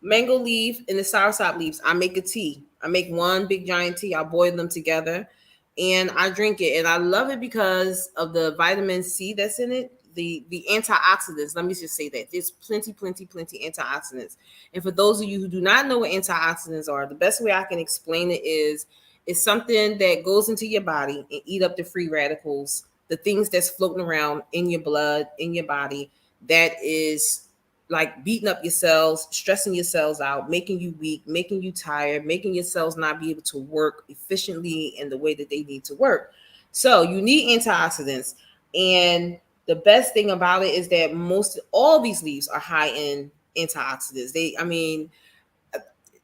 mango leaf, and the soursop leaves, I make a tea. I make one big giant tea. I boil them together and I drink it. And I love it because of the vitamin C that's in it, the antioxidants. Let me just say that there's plenty, plenty, plenty antioxidants. And for those of you who do not know what antioxidants are, the best way I can explain it is it's something that goes into your body and eat up the free radicals, the things that's floating around in your blood, in your body, that is like beating up your cells, stressing your cells out, making you weak, making you tired, making your cells not be able to work efficiently in the way that they need to work. So you need antioxidants. And the best thing about it is that most all these leaves are high in antioxidants.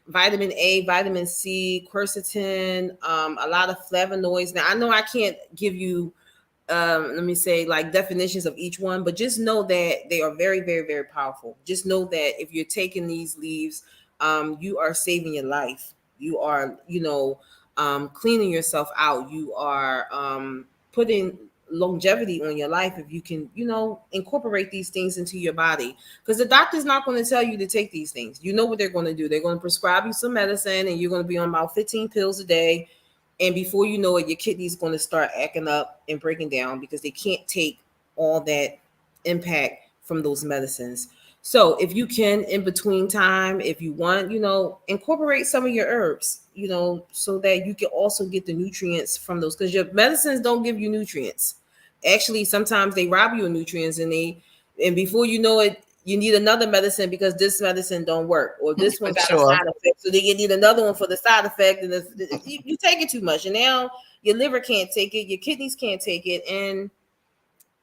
Vitamin A, vitamin C, quercetin, a lot of flavonoids. Now I know I can't give you let me say like definitions of each one, but just know that they are very, very, very powerful. Just know that if you're taking these leaves, you are saving your life. You are, cleaning yourself out. You are putting longevity on your life if you can, incorporate these things into your body. Because the doctor's not going to tell you to take these things. You know what they're going to do. They're going to prescribe you some medicine, and you're going to be on about 15 pills a day, and before you know it, your kidney's going to start acting up and breaking down because they can't take all that impact from those medicines. So if you can, in between time, if you want, incorporate some of your herbs, so that you can also get the nutrients from those, because your medicines don't give you nutrients. Actually, sometimes they rob you of nutrients, and before you know it, you need another medicine because this medicine don't work, or this one For got a sure. side effect, so then you need another one for the side effect, and you take it too much, and now your liver can't take it, your kidneys can't take it, and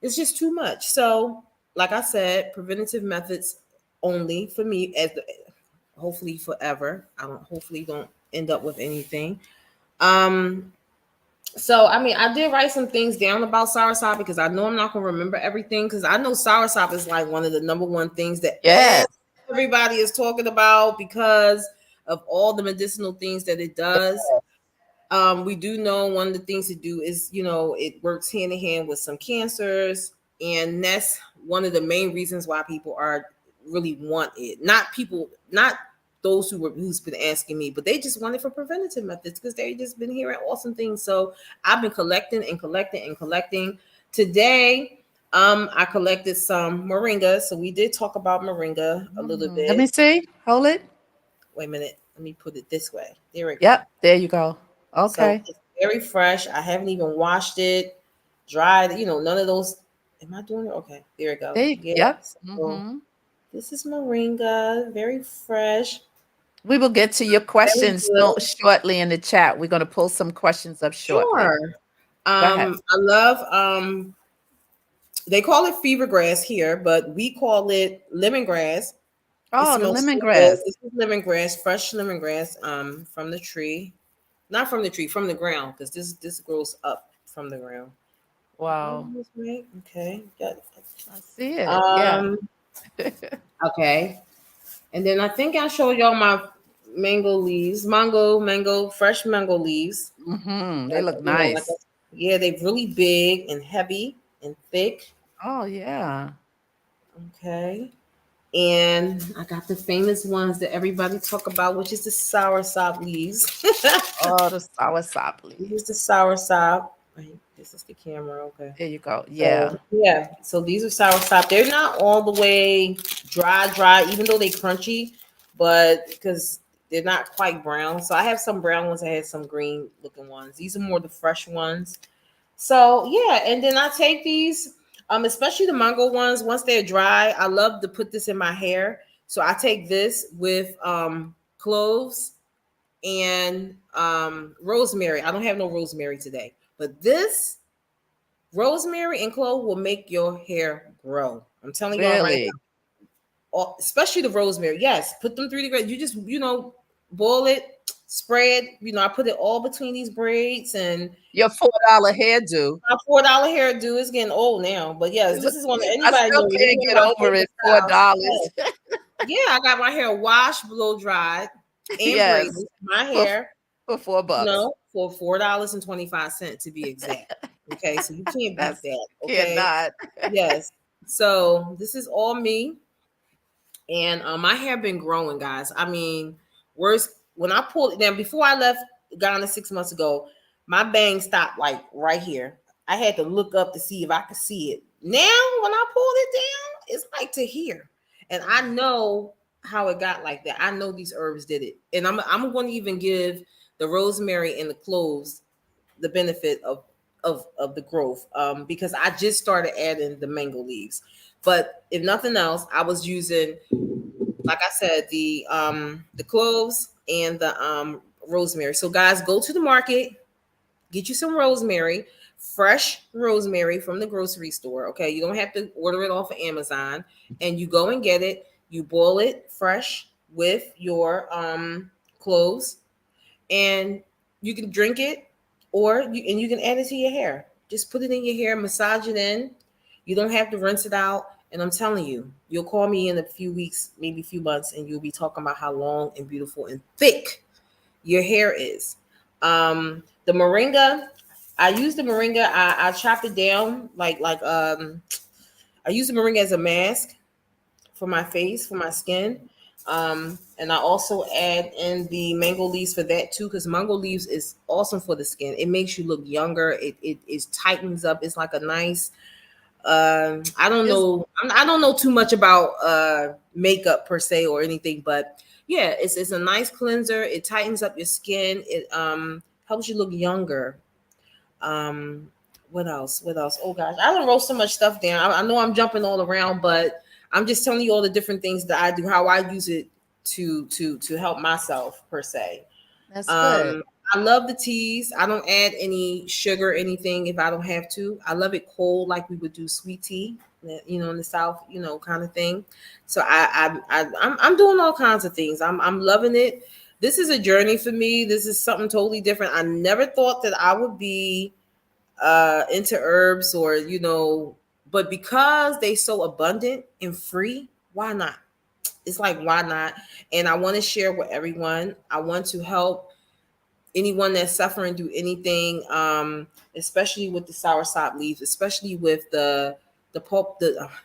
it's just too much. So like I said, preventative methods only for me, hopefully forever. I don't end up with anything. um so I did write some things down about soursop because I know I'm not gonna remember everything, because I know soursop is like one of the number one things that Yes. everybody is talking about because of all the medicinal things that it does. We do know one of the things to do is, it works hand in hand with some cancers, and that's one of the main reasons why people are really want it. Not those who's been asking me, but they just want it for preventative methods because they just been hearing awesome things. So I've been collecting and collecting and collecting. Today, I collected some moringa. So we did talk about moringa a little Let me bit. see. Hold it. Wait a minute. Let me put it this way. There we go. Yep. There you go. So Okay. it's very fresh. I haven't even washed it, dried, none of those. Am I doing it? Okay, there we go. Yeah. Yep. So this is moringa, very fresh, We will get to your very questions good. shortly in the chat. We're going to pull some questions up shortly. Sure. Go ahead. I love they call it fever grass here, but we call it lemongrass. It Oh, the smells so good. lemongrass. This is lemongrass, fresh lemongrass from the tree. not from the tree, from the ground, because this grows up from the ground. Wow. Right. Okay. Got it. I see it. Yeah. Um. Okay. And then I think I showed y'all my mango leaves, mango, fresh mango leaves. They Like look like nice. yeah, they're really big and heavy and thick. Oh, yeah. Okay. And I got the famous ones that everybody talk about, which is the soursop leaves. Oh, the soursop This is leaves. the soursop. Right, this is the camera. Okay. There you go. So Yeah. yeah, so these are soursop. They're not all the way dry, even though they crunchy, but because they're not quite brown. So I have some brown ones. I had some green looking ones. These are more the fresh ones. So yeah, and then I take these, especially the mango ones. Once they're dry, I love to put this in my hair. So I take this with cloves and rosemary. I don't have no rosemary today, but this rosemary and clove will make your hair grow. I'm telling y'all right Really. now, especially the rosemary. Yes, put them 3 degrees. You just boil it, spray it. I put it all between these braids and Your $4 hairdo. my $4 hairdo is getting old now, but yes, this Look, is one that I anybody still know. This is can't one of get my over favorite it. $4. styles. Yeah, I got my hair washed, blow dried, and braided. Yes. My For hair, for $4. for $4.25 to be exact. Okay, so you can't beat That's that. Okay, cannot. yes. So this is all me, and my hair been growing, guys. I mean, worse when I pulled it down before I left Ghana 6 months ago. My bang stopped like right here. I had to look up to see if I could see it. Now, when I pulled it down, it's like to here, and I know how it got like that. I know these herbs did it, and I'm going to even give the rosemary and the cloves the benefit of the growth, because I just started adding the mango leaves. But if nothing else, I was using, like I said, the cloves and the rosemary. So guys, go to the market, get you some rosemary, fresh rosemary from the grocery store. Okay, you don't have to order it off of Amazon, and you go and get it. You boil it fresh with your cloves, and you can drink it, you can add it to your hair. Just put it in your hair, massage it in. You don't have to rinse it out. And I'm telling you, you'll call me in a few weeks, maybe a few months, and you'll be talking about how long and beautiful and thick your hair is. The moringa, I use the moringa. I chop it down I use the moringa as a mask for my face, for my skin. And I also add in the mango leaves for that too, because mango leaves is awesome for the skin. It makes you look younger. It tightens up. It's like a nice. I don't Is know. I don't know too much about makeup per se or anything, but yeah, it's a nice cleanser. It tightens up your skin. It helps you look younger. Um, what else? What else? Oh gosh, I don't wrote so much stuff down. I know I'm jumping all around, but I'm just telling you all the different things that I do, how I use it to help myself per se. that's good. Um, I love the teas. I don't add any sugar, or anything if I don't have to. I love it cold, like we would do sweet tea, in the South, kind of thing. So I'm doing all kinds of things. I'm loving it. This is a journey for me. This is something totally different. I never thought that I would be into herbs, or but because they so abundant and free, why not? It's like, why not? And I want to share with everyone. I want to help anyone that's suffering, do anything, especially with the soursop leaves, especially with the pulp.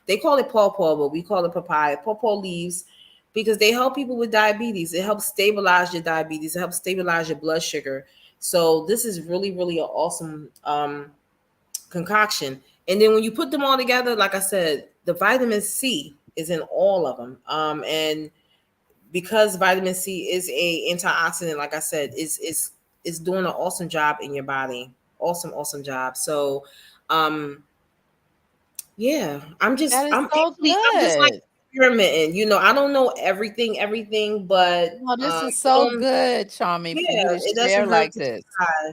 They call it pawpaw, but we call it papaya. Pawpaw leaves, because they help people with diabetes. It helps stabilize your diabetes. It helps stabilize your blood sugar. So this is really, really an awesome concoction. And then when you put them all together, like I said, the vitamin C is in all of them. And because vitamin C is a antioxidant, like I said, is doing an awesome job in your body. Awesome, awesome job. So, yeah, That is so I'm just like good. experimenting. I don't know everything, but No, this is so um, good, Charmy, for you yeah, to it doesn't share hurt like to this. try.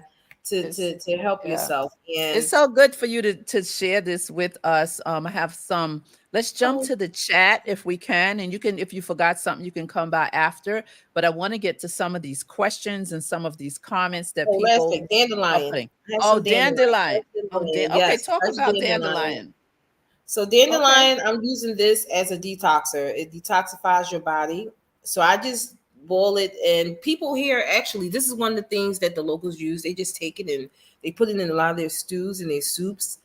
It's to help yeah. yourself. It's And so good for you to share this with us. I have some. Let's jump oh, to the chat if we can, and you can, if you forgot something, you can come by after. But I want to get to some of these questions and some of these comments that oh, last people thing, are dandelion. putting. I have Oh, some dandelion. dandelion. Fresh Oh, dandelion. okay. Yes, Talk fresh about dandelion. dandelion. So Okay. dandelion, I'm using this as a detoxer. It detoxifies your body. So I just boil it, and people here actually, this is one of the things that the locals use. They just take it and they put it in a lot of their stews and their soups.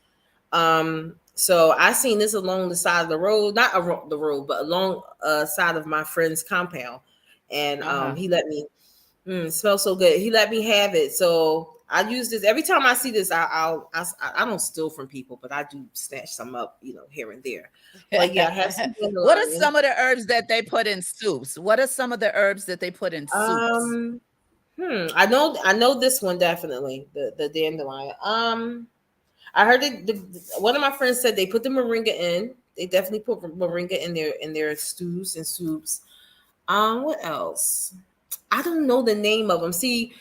So I seen this along the side of the road, not the road, but along side of my friend's compound, and Uh huh. he let me. It smells so good. He let me have it, so I use this every time I see this. I don't steal from people, but I do snatch some up, here and there. But yeah, I have some What are dandelion. some of the herbs that they put in soups? What are some of the herbs that they put in soups? Um, I know this one definitely, the dandelion. I heard it. One of my friends said they put the moringa in. They definitely put moringa in their stews and soups. What else? I don't know the name of them. See,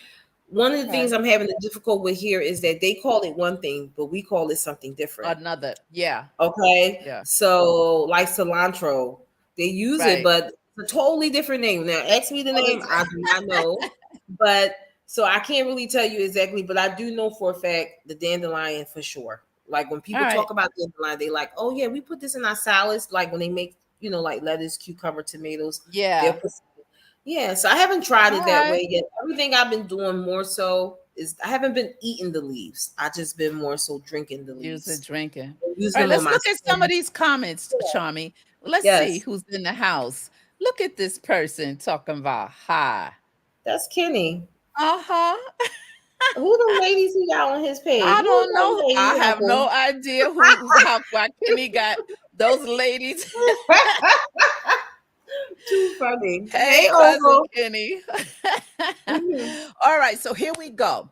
one of the things Okay. I'm having a difficult with here is that they call it one thing, but we call it something different. Another. Yeah. Okay, Yeah. so like cilantro, they use it, Right. but it's a totally different name. Now, It's ask me the totally name, I do not know, but so I can't really tell you exactly, but I do know for a fact the dandelion for sure. Like when all people right. talk about dandelion, they like, oh yeah, we put this in our salads. Like when they make, like lettuce, cucumber, tomatoes, they'll Yeah. put. Yeah, so I haven't tried All it that right. way yet. Everything I've been doing more so is I haven't been eating the leaves. I just been more so drinking the Use it leaves, drinking. using All right, them on let's my look at some of skin. these comments, Charmy. Let's see Yes, who's in the house. Look at this person talking about hi. that's Kenny. Uh-huh. Who them ladies he got on his page? I Who is don't that know. I lady, have no Uncle? idea how why Kenny got those ladies. Too funny. Hey, Hey, cousin Uncle. Kenny. Mhm. All right, so here we go.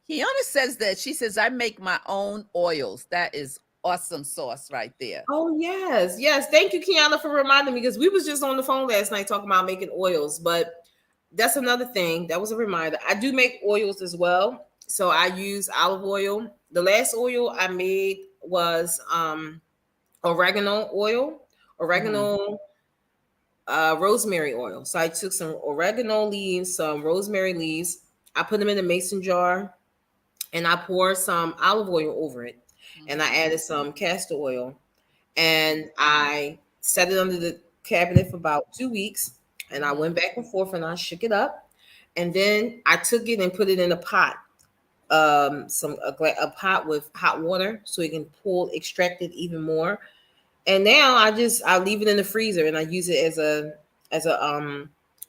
Kiana says that she says, I make my own oils. That is awesome sauce right there. Oh yes, yes. Thank you, Kiana, for reminding me because we was just on the phone last night talking about making oils. But that's another thing. That was a reminder. I do make oils as well. So I use olive oil. The last oil I made was oregano oil, Mhm. oregano, rosemary oil. So I took some oregano leaves, some rosemary leaves. I put them in a mason jar, and I poured some olive oil over it, and I Mhm. added some castor oil, and Mhm. I set it under the cabinet for about 2 weeks. And I went Mhm. back and forth and I shook it up. And then I took it and put it in a pot, a pot with hot water so it can pull, extract it even more. And now I leave it in the freezer and I use it as a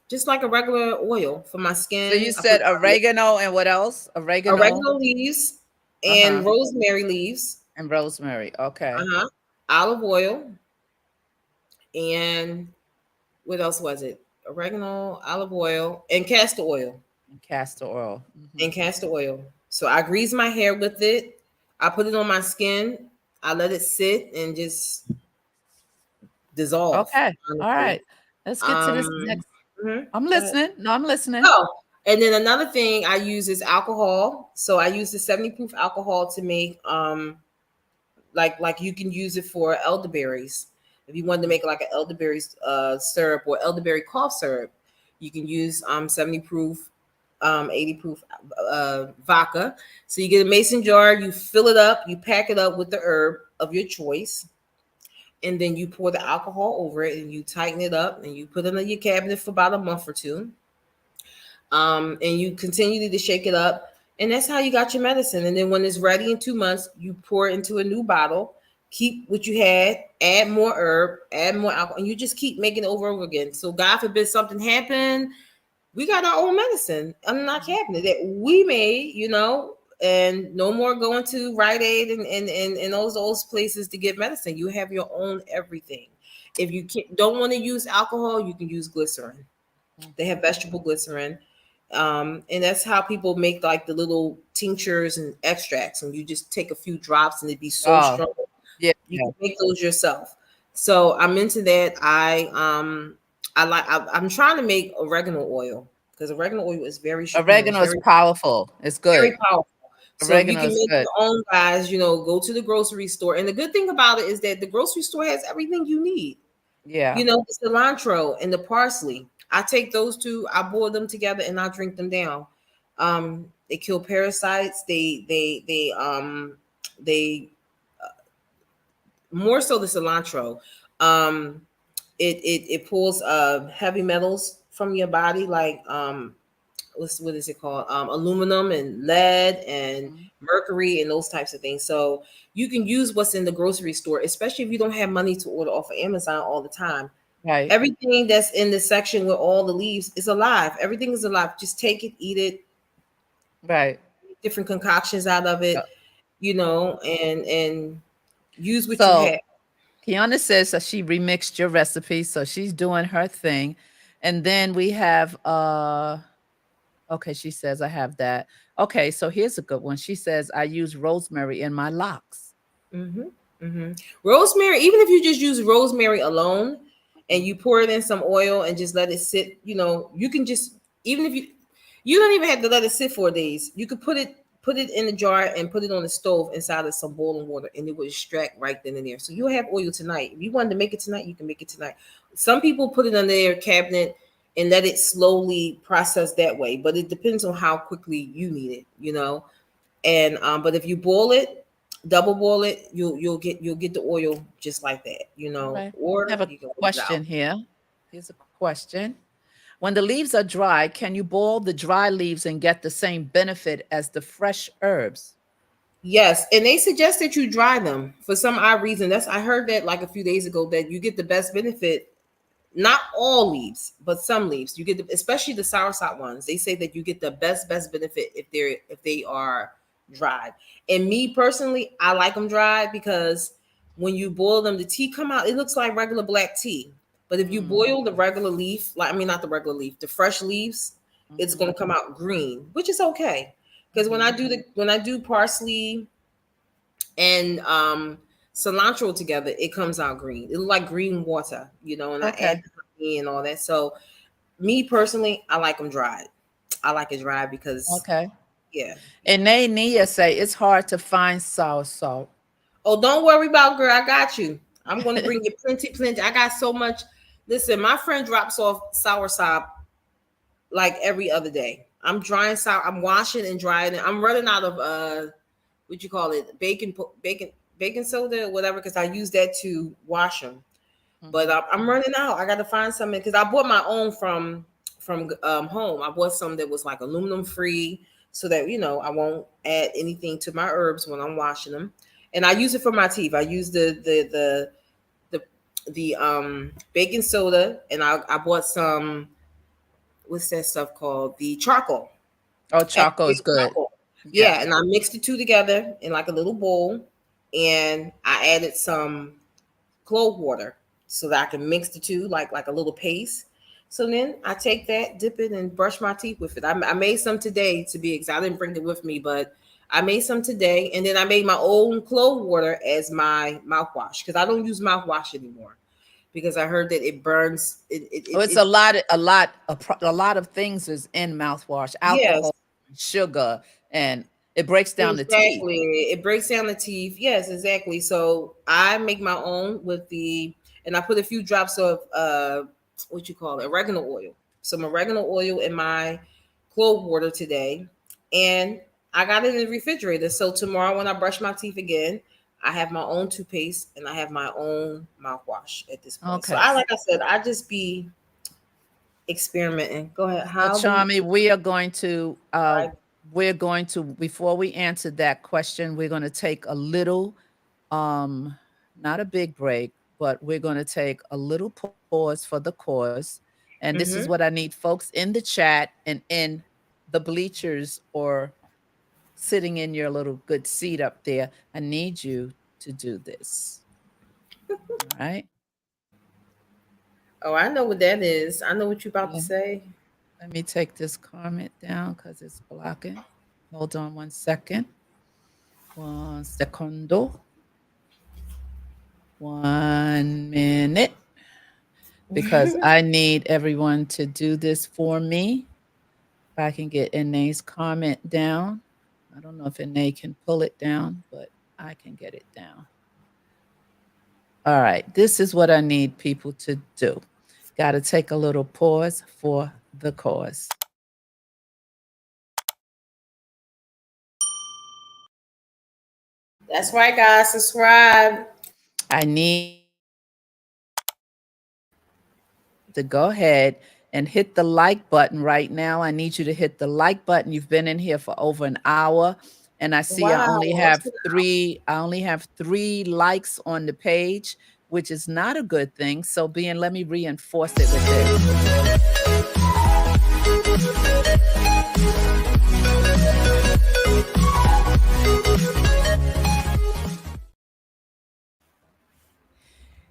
just like a regular oil for my So you skin. I put said oregano and what else? Oregano, oregano leaves and uh-huh, rosemary leaves, and rosemary. Okay. uh-huh, olive oil, and what else was it? Oregano, olive oil, and castor oil. And castor oil. And Mhm. castor oil. So I grease my hair with it. I put it on my skin. I let it sit and just dissolve. Okay. All Honestly. right. Let's get to this Um. next. I'm Go ahead. listening. No, I'm listening. Oh, and then another thing I use is alcohol. So I use the 70 proof alcohol to make like you can use it for elderberries. If you wanted to Mhm. make like an elderberry syrup or elderberry cough syrup, you can use 70 proof, 80 proof vodka. So you get a mason jar, you fill it up, you pack it up with the herb of your choice, and then you pour the alcohol over it and you tighten it up and you put it in your cabinet for about a month or two. And you continue to shake it up, and that's how you got your medicine. And then when it's ready in 2 months, you pour it into a new bottle. Keep what you had, add more herb, add more alcohol, and you just keep making it over and over again. So God forbid something happen, we got our own medicine in our Mhm. cabinet that we made, and no more going to Rite Aid and those places to get medicine. You have your own everything. If you don't want to use alcohol, you can use glycerin. They have Mhm. vegetable glycerin. And that's how people make like the little tinctures and extracts, and you just take a few drops and it'd be so Oh, strong. yeah, You yeah. can make those yourself. So I'm into that. I'm trying to make oregano oil. because oregano oil is very, Oregano is very, powerful. It's very good. powerful. So you Oregano can is make good. your own, guys. Go to the grocery store, and the good thing about it is that the grocery store has everything you need. Yeah. The cilantro and the parsley. I take those two, I boil them together, and I drink them down. They kill parasites. They more so the cilantro. Um, it pulls heavy metals from your body, like what is it called? Aluminum and lead and Mhm. mercury and those types of things. So you can use what's in the grocery store, especially if you don't have money to order off of Amazon all the time. Right. Everything that's in the section with all the leaves is alive. Everything is alive. Just take it, eat it, Right. different concoctions out of it, Yep. and use what you So have. Kiana says that she remixed your recipe, so she's doing her thing. And then we have okay, she says I have that. Okay, so here's a good one. She says I use rosemary in my locks. Hmm. Hmm. Rosemary, even if you just use rosemary alone and Mhm. you pour it in some oil and just let it sit, you can just, even if you don't even have to let it sit 4 days. You could put it in a jar and put it on the stove inside of some boiling water, and it will extract right then and there. So you'll have oil tonight. If you wanted to make it tonight, you can make it tonight. Some people put it under their cabinet and let it slowly process that way, but it depends on how quickly you need it. And but if you boil it, double boil it, you'll get the oil just like All that. right. I Or have a you can leave it out. question here. Here's a question. When the leaves are dry, can you boil the dry leaves and get the same benefit as the fresh herbs? Yes, and they suggest that you dry them for some odd reason. I heard that like a few days ago, that you get the best benefit. Not all leaves, but some leaves. You get especially the soursop ones. They say that you get the best benefit if they are dried. And me personally, I like them dried because when you boil them, the tea come out. It looks like regular black tea. But if you Mm. boil the regular leaf, like, I mean, not the regular leaf, the fresh leaves, it's Mhm. gonna come out green, which is okay. Because when I Mhm. do parsley and cilantro together, it comes out green. It look like green water, and I add Okay. the honey and all that. So me personally, I like them dried. I like it dried because, Okay. yeah. And they Nia say it's hard to find sour salt. Oh, don't worry about, girl. I got you. I'm gonna bring you plenty, plenty. I got so much. Listen, my friend drops off sour sop like every other day. I'm drying sour. I'm washing and drying it. I'm running out of what you call it, baking soda or whatever, because I use that to wash them. But Mhm. I'm running out. I got to find something because I bought my own from home. I bought some that was like aluminum free, so that I won't add anything to my herbs when I'm washing them. And I use it for my teeth. I use the baking soda, and I bought some, what's that stuff called, the charcoal, Oh, charcoal is activated good. charcoal. Yeah. Yeah, and I mixed the two together in like a little bowl, and I added some clove water so that I can mix the two like a little paste. So then I take that, dip it, and brush my teeth with it. I made some today, to be exact. I didn't bring it with me, but I made some today, and then I made my own clove water as my mouthwash because I don't use mouthwash anymore because I heard that it burns. Oh, it's a lot of things is in mouthwash, Yes, alcohol, sugar, and it breaks down the teeth. exactly. It breaks down the teeth. Yes, exactly. So I make my own and I put a few drops of what you call it, oregano oil. Some oregano oil in my clove water today, and I got it in the refrigerator. So tomorrow when I brush my teeth again, I have my own toothpaste and I have my own mouthwash at this point. So Okay. like I said, I just be experimenting. Go ahead. So, How do you Charmy, right? we're going to before we answer that question, we're going to take a little, um, not a big break, but we're going to take a little pause for the course. And this is what Mm-hmm. I need folks in the chat and in the bleachers or sitting in your little good seat up there. I need you to do this. All right. Oh, I know what that is. I know what you're about to Yeah. say. Let me take this comment down because it's blocking. Hold on 1 second. 1 secondo. 1 minute. Because I need everyone to do this for me. If I can get Inae's comment down. I don't know if Inae can pull it down, but I can get it down. All right, this is what I need people to do. Got to take a little pause for the cause. That's right, guys. Subscribe. I need to go ahead and hit the like button right now. I need you to hit the like button. You've been in here for over an hour, and I see Wow. It's been I only have 3 likes on the page, which is not a good thing. So being, let me reinforce it with this.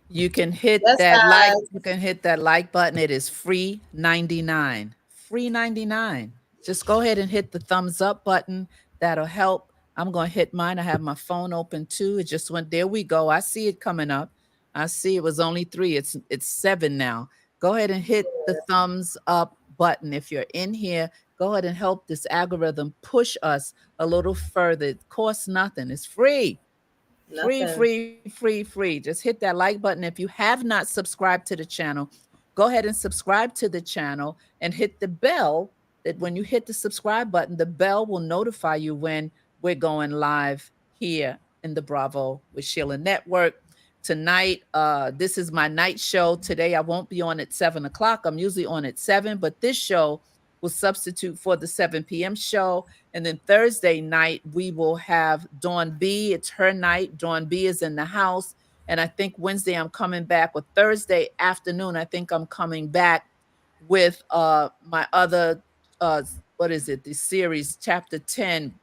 You can hit yes, that like guys. you can hit that like button. It is free 99. Free 99. Just go ahead and hit the thumbs up button. That'll help. I'm going to hit mine. I have my phone open too. It just went, there we go. I see it coming up. I see it was only 3. It's 7 now. Go ahead and hit the thumbs up button if you're in here. Go ahead and help this algorithm push us a little further. It costs nothing. It's free. Free, Nothing. free, free, free. Just hit that like button. If you have not subscribed to the channel, go ahead and subscribe to the channel and hit the bell. That when you hit the subscribe button, the bell will notify you when we're going live here in the Bravo with Sheila Network. Tonight, this is my night show. Today, I won't be on at 7 o'clock. I'm usually on at 7, but this show will substitute for the 7 p.m. show. And then Thursday night, we will have Dawn B. It's her night. Dawn B is in the house. And I think Wednesday I'm coming back, or Thursday afternoon, I think I'm coming back with my other what is it? The series, chapter 10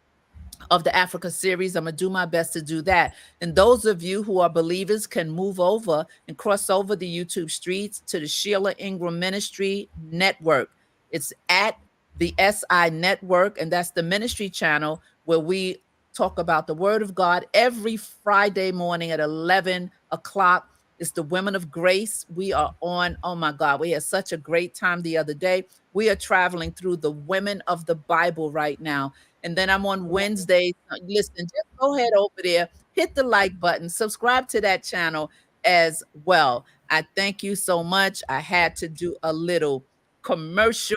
of the Africa series. I'm going to do my best to do that. And those of you who are believers can move over and cross over the YouTube streets to the Sheila Ingram Ministry Network. It's at the SI Network, and that's the ministry channel where we talk about the Word of God every Friday morning at 11 o'clock. It's the Women of Grace. We are on, oh my God, we had such a great time the other day. We are traveling through the women of the Bible right now. And then I'm on Wednesdays. Listen, just go ahead over there, hit the like button, subscribe to that channel as well. I thank you so much. I had to do a little commercial.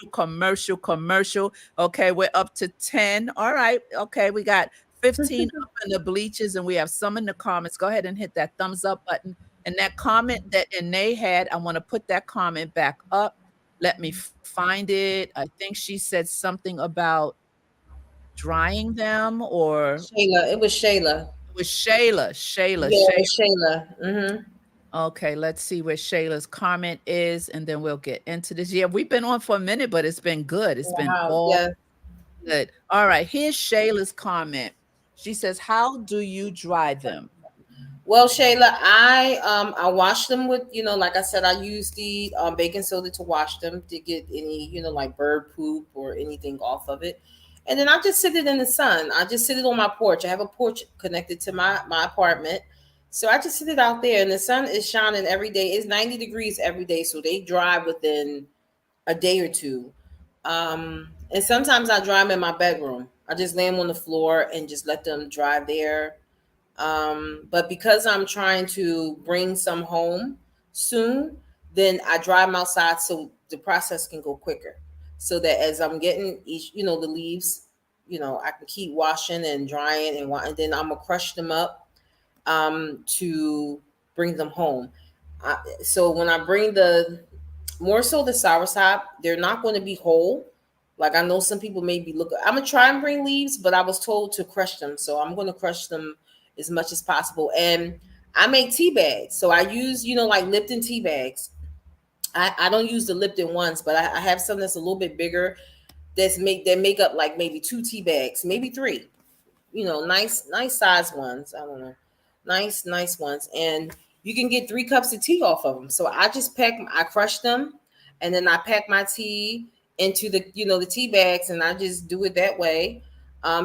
Okay, we're up to 10. All right. Okay, we got 15 up in the bleachers and we have some in the comments. Go ahead and hit that thumbs up button. And that comment that Inae had, I want to put that comment back up. Let me find it. I think she said something about drying them, or Shayla. It was Shayla. it was Shayla. Yeah, it was Shayla. Mm-hmm. Okay, let's see where Shayla's comment is, and then we'll get into this. Yeah, we've been on for a minute, but it's been good. It's been Wow. all Yeah. good. All right, here's Shayla's comment. She says, "How do you dry them?" Well, Shayla, I wash them with, like I said, I use the baking soda to wash them to get any, like bird poop or anything off of it. And then I just sit it in the sun. I just sit it on my porch. I have a porch connected to my apartment. So I just sit it out there and the sun is shining every day. It's 90 degrees every day. So they dry within a day or two. And sometimes I dry them in my bedroom. I just lay them on the floor and just let them dry there. But because I'm trying to bring some home soon, then I dry them outside so the process can go quicker. So that as I'm getting each, the leaves, I can keep washing and drying and then I'm gonna crush them up to bring them home. So when I bring the more so the soursop, they're not going to be whole. Like I know some people may be looking. I'm gonna try and bring leaves, but I was told to crush them, so I'm going to crush them as much as possible. And I make tea bags, so I use like Lipton tea bags. I don't use the Lipton ones, but I have some that's a little bit bigger. That make up like maybe 2 tea bags, maybe 3, nice size ones. I don't know, nice ones, and you can get 3 cups of tea off of them. So I crush them, and then I pack my tea into the tea bags, and I just do it that way.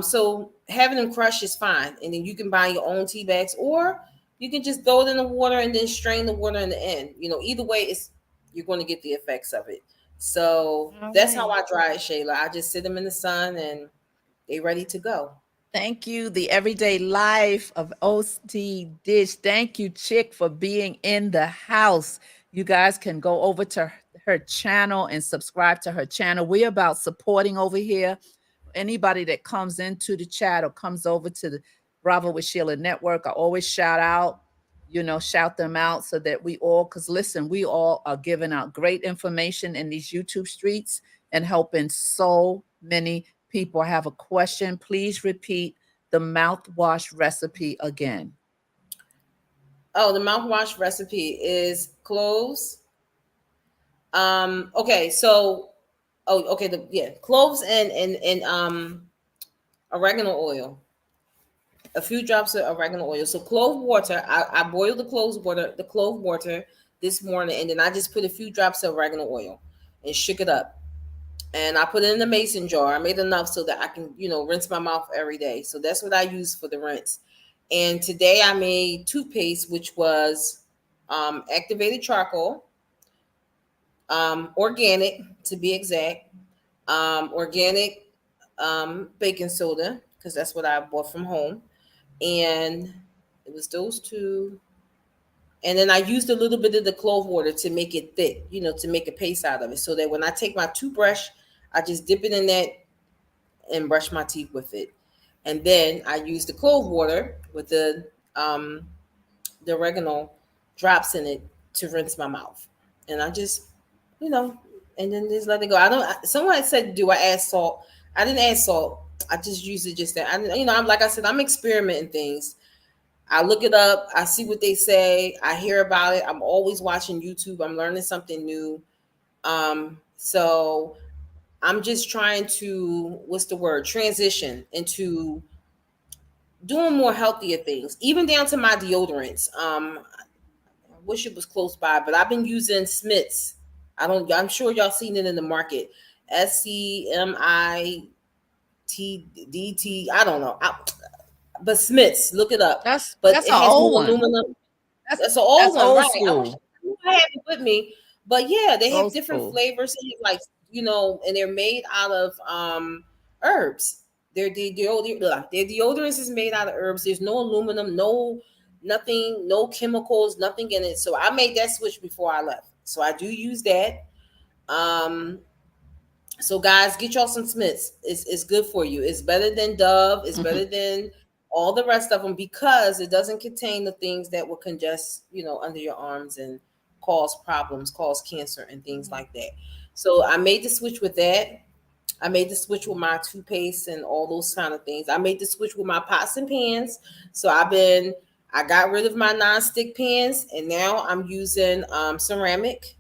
So having them crushed is fine, and then you can buy your own tea bags, or you can just throw it in the water and then strain the water in the end. Either way, you're going to get the effects of it. So All that's how right. I dry it, Shayla. I just sit them in the sun and they ready to go. Thank you, the everyday life of OT Dish. Thank you, Chick, for being in the house. You guys can go over to her channel and subscribe to her channel. We're about supporting over here. Anybody that comes into the chat or comes over to the Bravo with Sheila Network, I always shout out, shout them out so that we all, because listen, we all are giving out great information in these YouTube streets and helping so many people. I have a question. Please repeat the mouthwash recipe again. Oh, the mouthwash recipe is cloves. Okay, so okay, cloves and oregano oil. A few drops of oregano oil. So clove water. I boiled the clove water this morning, and then I just put a few drops of oregano oil and shook it up. And I put it in a mason jar. I made enough so that I can, rinse my mouth every day. So that's what I use for the rinse. And today I made toothpaste, which was activated charcoal, organic to be exact, organic baking soda, because that's what I bought from home. And it was those two. And then I used a little bit of the clove water to make it thick, to make a paste out of it. So that when I take my toothbrush, I just dip it in that and brush my teeth with it. And then I use the clove water with the oregano drops in it to rinse my mouth. And I just, you know, and then just let it go. I don't. Someone said, "Do I add salt?" I didn't add salt. I just use it just that. I'm like I said, I'm experimenting things. I look it up. I see what they say. I hear about it. I'm always watching YouTube. I'm learning something new. So I'm just trying to, what's the word, transition into doing more healthier things, even down to my deodorants. I wish it was close by, but I've been using Smiths. I'm sure y'all seen it in the market. SCMITDT. I don't know. But Smiths, look it up. That's But that's it an has old no one. aluminum. That's That's an old that's one, old right? I wish school. I had it with me. But yeah, they have Old different school. flavors, like and they're made out of herbs. Their deodorants is made out of herbs. There's no aluminum, no nothing, no chemicals, nothing in it. So I made that switch before I left. So I do use that. Um, so guys, get y'all some Smiths. It's good for you. It's better than Dove. It's better than all the rest of them because it doesn't contain the things that will congest, under your arms and cause problems, cause cancer and things like that. So I made the switch with that. I made the switch with my toothpaste and all those kind of things. I made the switch with my pots and pans. So I got rid of my non-stick pans and now I'm using ceramic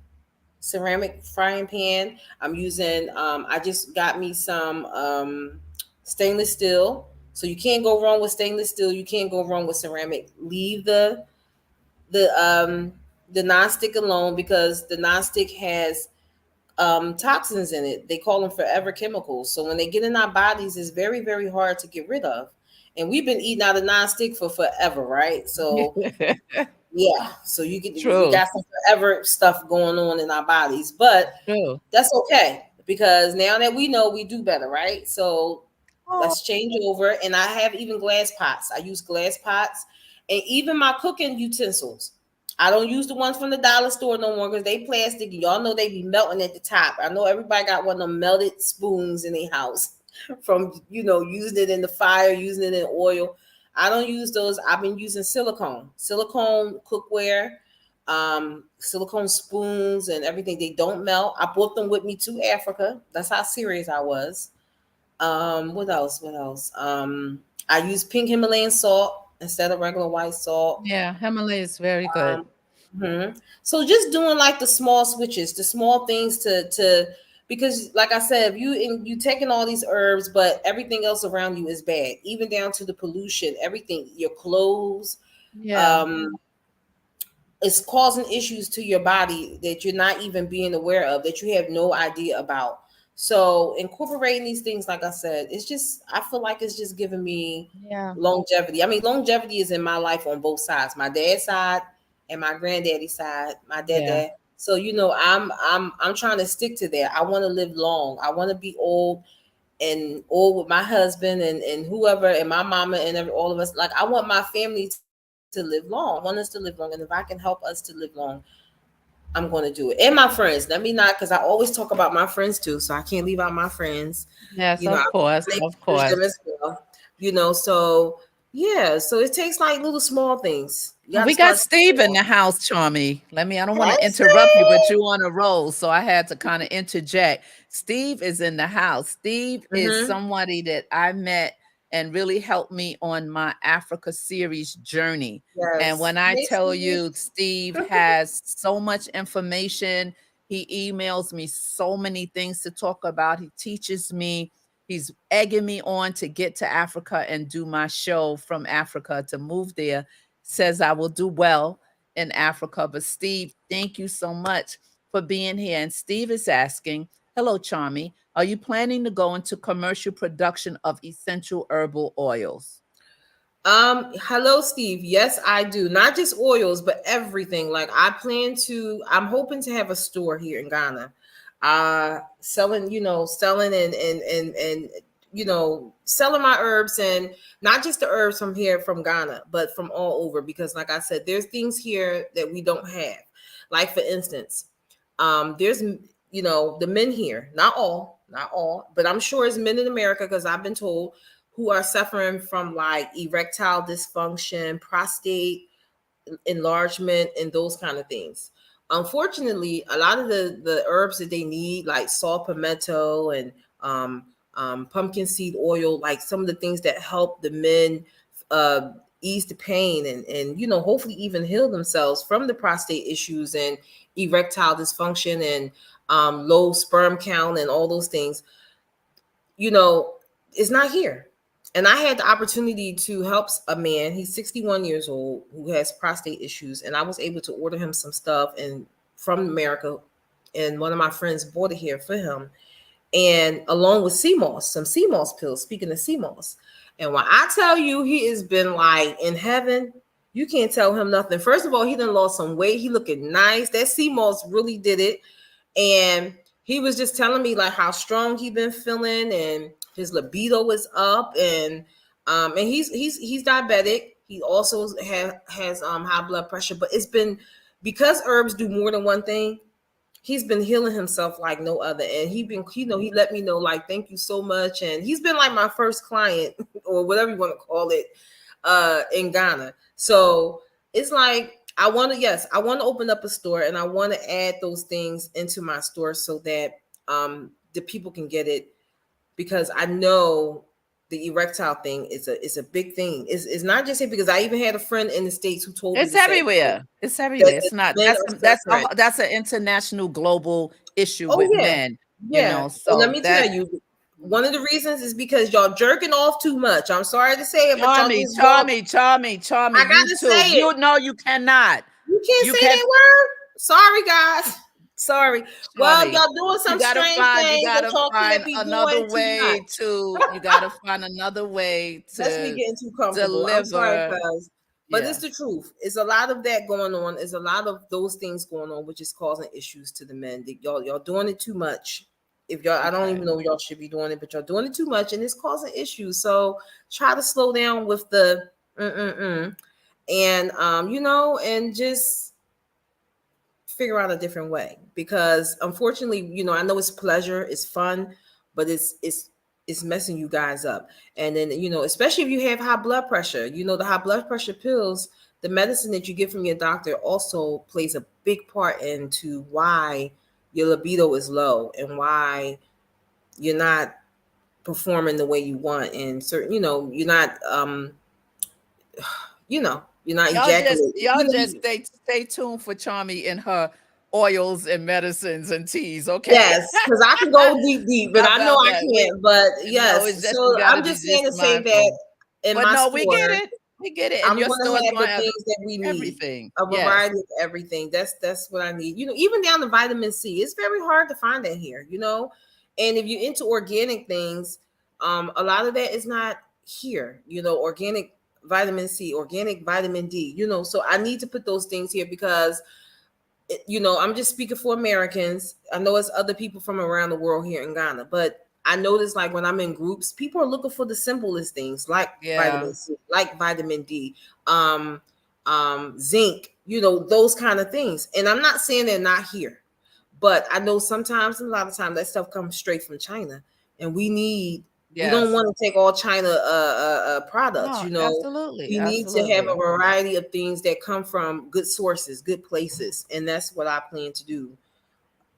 frying pan. I'm using I just got me some stainless steel. So you can't go wrong with stainless steel. You can't go wrong with ceramic. Leave the um the nonstick alone because the nonstick has toxins in it. They call them forever chemicals. So when they get in our bodies, it's very, very hard to get rid of. And we've been eating out of nonstick for forever, right? So yeah, so we True. got some forever stuff going on in our bodies, but True. that's okay because now that we know, we do better, right? So Oh, let's change over. And I have even glass pots. I use glass pots and even my cooking utensils. I don't use the ones from the dollar store no more because they plastic. Y'all know they be melting at the top. I know everybody got one of them melted spoons in their house from using it in the fire, using it in oil. I don't use those. I've been using silicone cookware, silicone spoons and everything. They don't melt. I brought them with me to Africa. That's how serious I was. What else? What else? I use pink Himalayan salt instead of regular white salt. yeah. Himalaya is very good. Um, so just doing like the small switches, the small things to because like I said, if you taking all these herbs, but everything else around you is bad, even down to the pollution, everything, your clothes, Yeah. um, it's causing issues to your body that you're not even being aware of, that you have no idea about. So incorporating these things, like I said, I feel like it's just giving me Yeah. longevity. I mean, longevity is in my life on both sides, my dad's side and my granddaddy's side, my Yeah. dad. So I'm trying to stick to that. I want to live long. I want to be old and old with my husband and whoever and my mama and all of us. Like I want my family to live long. I want us to live long, and if I can help us to live long, I'm going to do it. And my friends, let me not, because I always talk about my friends too, so I can't leave out my friends. Yes, I of course, of encourage them course. as well. So yeah, so it takes like little small things. You got to We got start Steve in small. the house, Charmy. I don't want Hey, to interrupt you, but Steve. you on a roll, so I had to kind of interject. Steve is in the house. Steve is Mm-hmm. somebody that I met and really helped me on my Africa series journey. And Yes. when I Hey, tell Steve. you, Steve has so much information. He emails me so many things to talk about. He teaches me. He's egging me on to get to Africa and do my show from Africa to move there, says I will do well in Africa. But Steve, thank you so much for being here. And Steve is asking, hello, Charmy, are you planning to go into commercial production of essential herbal oils? Hello, Steve. Yes, I do. Not just oils, but everything. Like I'm hoping to have a store here in Ghana. Selling, selling and selling my herbs, and not just the herbs from here from Ghana, but from all over, because like I said, there's things here that we don't have. Like for instance, there's the men here, not all, but I'm sure it's men in America, because I've been told, who are suffering from like erectile dysfunction, prostate enlargement, and those kind of things. Unfortunately, a lot of the herbs that they need, like saw pimento and pumpkin seed oil, like some of the things that help the men uh, ease the pain and hopefully even heal themselves from the prostate issues and erectile dysfunction and low sperm count and all those things, you know, is not here. And I had the opportunity to help a man. He's 61 years old who has prostate issues, and I was able to order him some stuff and from America. And one of my friends bought it here for him, and along with sea moss, some sea moss pills. Speaking of sea moss, and when I tell you he has been like in heaven, you can't tell him nothing. First of all, he done lost some weight. He looking nice. That sea moss really did it. And he was just telling me like how strong he been feeling, and his libido is up, and he's diabetic. He also has high blood pressure, but it's been, because herbs do more than one thing, he's been healing himself like no other. And he let me know, like, thank you so much. And he's been like my first client or whatever you want to call it, in Ghana. So it's like, I want to open up a store, and I want to add those things into my store so that the people can get it, because I know the erectile thing is a big thing. It's not just it, because I even had a friend in the States who told me It's the same thing, everywhere. It's that everywhere. It's the not men are suffering. that's an international global issue Oh with yeah, men, yeah. And let so me tell that you, one of the reasons is because y'all jerking off too much. I'm sorry to say it, but y'all Charmy, just y'all. Charmy, Charmy, I Charmy, gotta YouTube. say it. You know you cannot. You can't You say can that word. Sorry, guys. Sorry. Well, Charmy, y'all doing some strange you things that gotta y'all can't find be another doing too way much. to you gotta find another way That's me to getting too comfortable. I'm sorry, deliver. cuz. But it's Yeah. the truth. It's a lot of that going on. It's a lot of those things going on, which is causing issues to the men. That y'all doing it too much. If y'all, I don't Okay. even know y'all should be doing it, but y'all doing it too much, and it's causing issues. So try to slow down with the and and just figure out a different way, because unfortunately, I know it's pleasure, it's fun, but it's messing you guys up. And then, especially if you have high blood pressure, the high blood pressure pills, the medicine that you get from your doctor also plays a big part into why your libido is low and why you're not performing the way you want, and certain, you're not you're not ejaculating. Y'all just stay tuned for Charmy and her oils and medicines and teas, okay? Yes, because I can go deep, deep, but I know About I that. can't. But No, yes, it's just you so gotta I'm be just saying just to say that mindful. in But my no, we get store, it. We get it. And I'm your going store to is have the gonna have things that we need, everything. a Yes. variety of everything. That's what I need. Even down to vitamin C. It's very hard to find that here. And if you're into organic things, a lot of that is not here. Organic vitamin C, organic vitamin D. So I need to put those things here, because I'm just speaking for Americans. I know it's other people from around the world here in Ghana, but I notice like when I'm in groups, people are looking for the simplest things like Yeah. vitamin C, like vitamin D, um, zinc, those kind of things. And I'm not saying they're not here, but I know sometimes, a lot of times, that stuff comes straight from China, and we don't Yes. want to take all China products. No, absolutely. We need to have a Absolutely. variety of things that come from good sources, good places, and that's what I plan to do.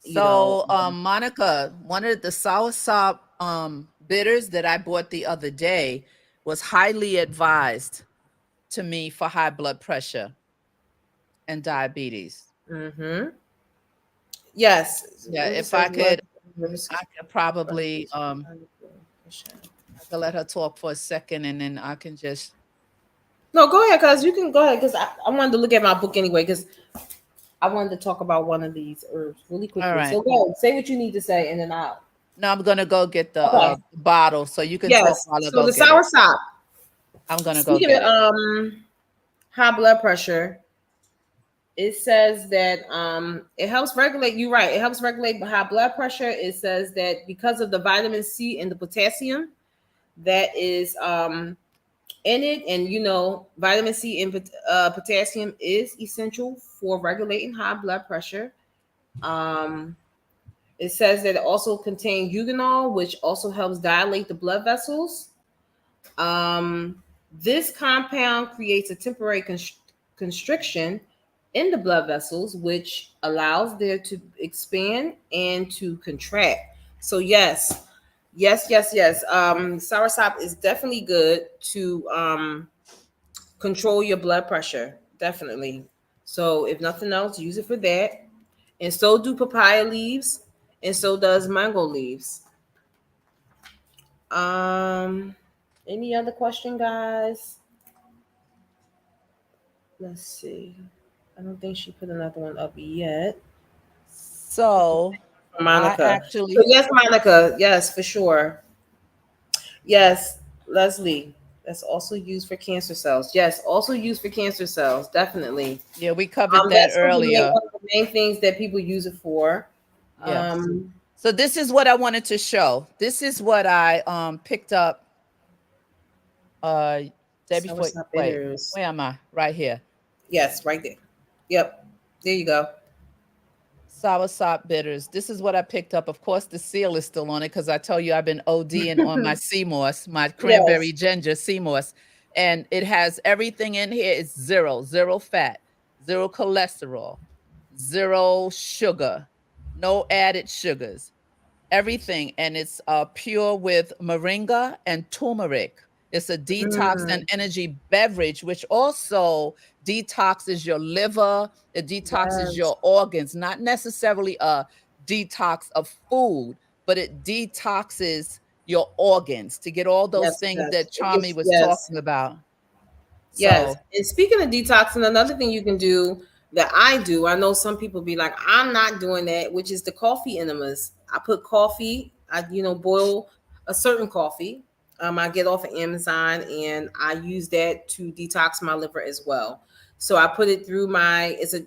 You know, So, Monica, one of the soursop bitters that I bought the other day was highly advised to me for high blood pressure and diabetes. mm-hmm. Yes. Yeah, What it if says, I blood could, risk. I could probably I could let her talk for a second and then I can just. No, go ahead, cause you can go ahead, cause I wanted to look at my book anyway, cause I wanted to talk about one of these herbs really All quickly. right. So go ahead, say what you need to say, and then I'll. Now I'm gonna go get the Okay. bottle so you can talk Yes. while I So go the get it. sour sop. I'm gonna go Speaking get of it. high blood pressure, it says that it helps regulate. You're right. It helps regulate high blood pressure. It says that because of the vitamin C and the potassium that is in it, and vitamin C and potassium is essential for regulating high blood pressure. Um, it says that it also contains eugenol, which also helps dilate the blood vessels. Um, this compound creates a temporary constriction in the blood vessels, which allows there to expand and to contract. So yes, yes, yes, yes. Soursop is definitely good to control your blood pressure. Definitely. So if nothing else, use it for that. And so do papaya leaves, and so does mango leaves. Um, any other question, guys? Let's see. I don't think she put another one up yet. So I Monica. So actually yes, Monica. Yes, for sure. Yes, Leslie. That's also used for cancer cells. Yes, also used for cancer cells. Definitely. yeah, we covered that That's earlier. one of the main things that people use it for. Yes. Um, So this is what I wanted to show. This is what I picked up day before. Soursop Wait, bitters. where am I? Right here. Yes, right there. Yep. There you go. Soursop bitters. This is what I picked up. Of course, the seal is still on it because I tell you I've been ODing on my sea moss, my cranberry Yes. ginger sea moss, and it has everything in here. It's zero fat, zero cholesterol, zero sugar, no added sugars, everything, and it's pure with moringa and turmeric. It's a detox and Mm, energy beverage, which also detoxes your liver, it detoxes yes. your organs, not necessarily a detox of food, but it detoxes your organs to get all those Yes, things yes. that It Charmy gets was yes. talking about. Yes. So, And speaking of detoxing, another thing you can do that I do, I know some people be like, I'm not doing that, which is the coffee enemas. I put coffee, I boil a certain coffee. I get off of Amazon and I use that to detox my liver as well. So I put it through it's a,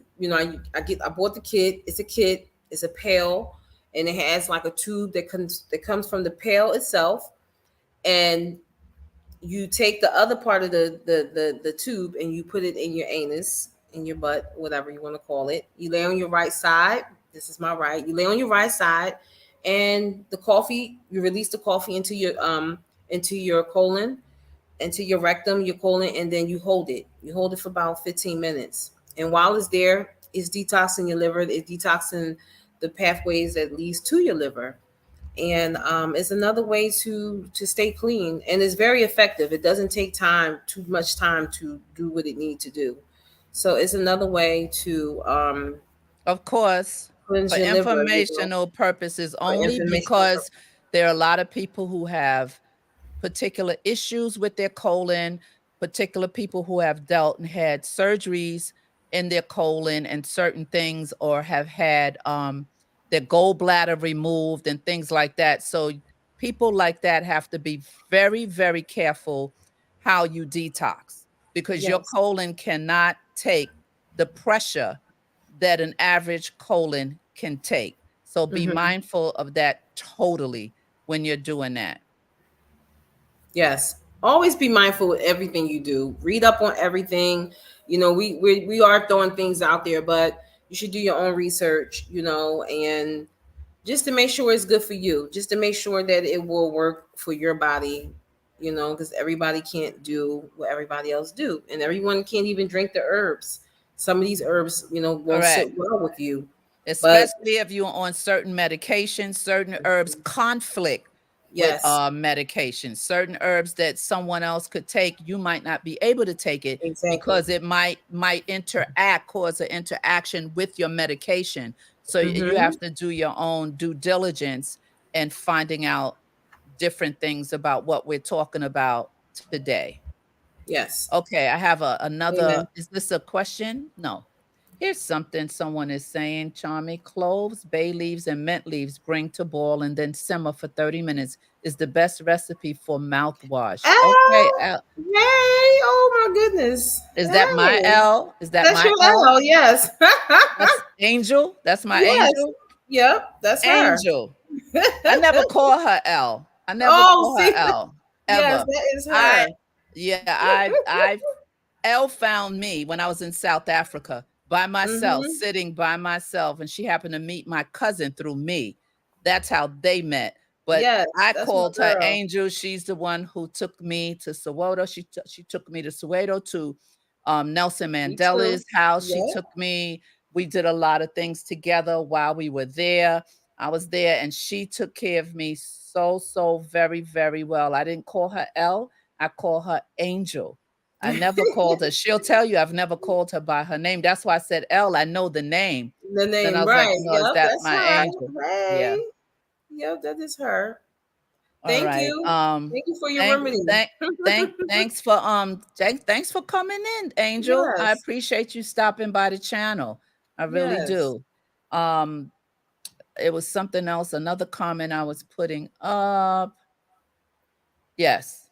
I bought the kit. It's a kit, it's a pail, and it has like a tube that comes from the pail itself. And you take the other part of the tube and you put it in your anus, in your butt, whatever you want to call it. You lay on your right side. This is my right. You lay on your right side, and the coffee. You release the coffee into your colon, into your rectum, your colon, and then you hold it. You hold it for about 15 minutes, and while it's there, it's detoxing your liver. It's detoxing the pathways that leads to your liver, and it's another way to stay clean, and it's very effective. It doesn't take too much time to do what it needs to do. So it's another way to of course, cleanse for your liver, informational purposes for only, informational because purposes. there are a lot of people who have particular issues with their colon, particular people who have dealt and had surgeries in their colon and certain things, or have had their gallbladder removed and things like that. So people like that have to be very, very careful how you detox, because your Yes, colon cannot take the pressure that an average colon can take. So be Hmm. mindful of that totally when you're doing that. Yes. Always be mindful with everything you do. Read up on everything. We are throwing things out there, but you should do your own research, and just to make sure it's good for you, just to make sure that it will work for your body, because everybody can't do what everybody else do, and everyone can't even drink the herbs. Some of these herbs, won't sit Correct. well with you. But Especially if you're on certain medications, certain herbs conflict with yes, medications. Certain herbs that someone else could take, you might not be able to take it exactly. because it might interact, cause an interaction with your medication. So you Mm-hmm. have to do your own due diligence and finding out different things about what we're talking about today. Yes. Okay, I have another. Amen. Is this a question? No. Here's something someone is saying, Charmy. Cloves, bay leaves, and mint leaves bring to boil and then simmer for 30 minutes is the best recipe for mouthwash. Okay, Oh, hey! Oh my goodness! is that my Hey, L? Is that that's my your L? L. Yes. That's Angel. That's my Yes. angel. Yep. That's her. Angel. I never call her L. I never Oh, call her see. L Yes, ever. that is I her. yeah, I Elle found me when I was in South Africa by myself, Mm-hmm. sitting by myself, and she happened to meet my cousin through me. That's how they met. But Yes, I that's my called her girl. Angel. She's the one who took me to Soweto. She took me to Soweto to Nelson Me too. Mandela's house. She Yep. took me. We did a lot of things together while we were there. I was there, and she took care of me so very very well. I didn't call her Elle. I call her Angel. I never called her. She'll tell you I've never called her by her name. That's why I said Elle. I know the name. The Then I name, was like, right? no, is Yep, that that's my her. angel? Yeah. Hey. Yep, that is her. All Thank right. you. Thank you for your Thank remedy. thank thanks for coming in, Angel. I Yes. appreciate you stopping by the channel. I really Yes. do. Um, it was something else, another comment I was putting up. Yes.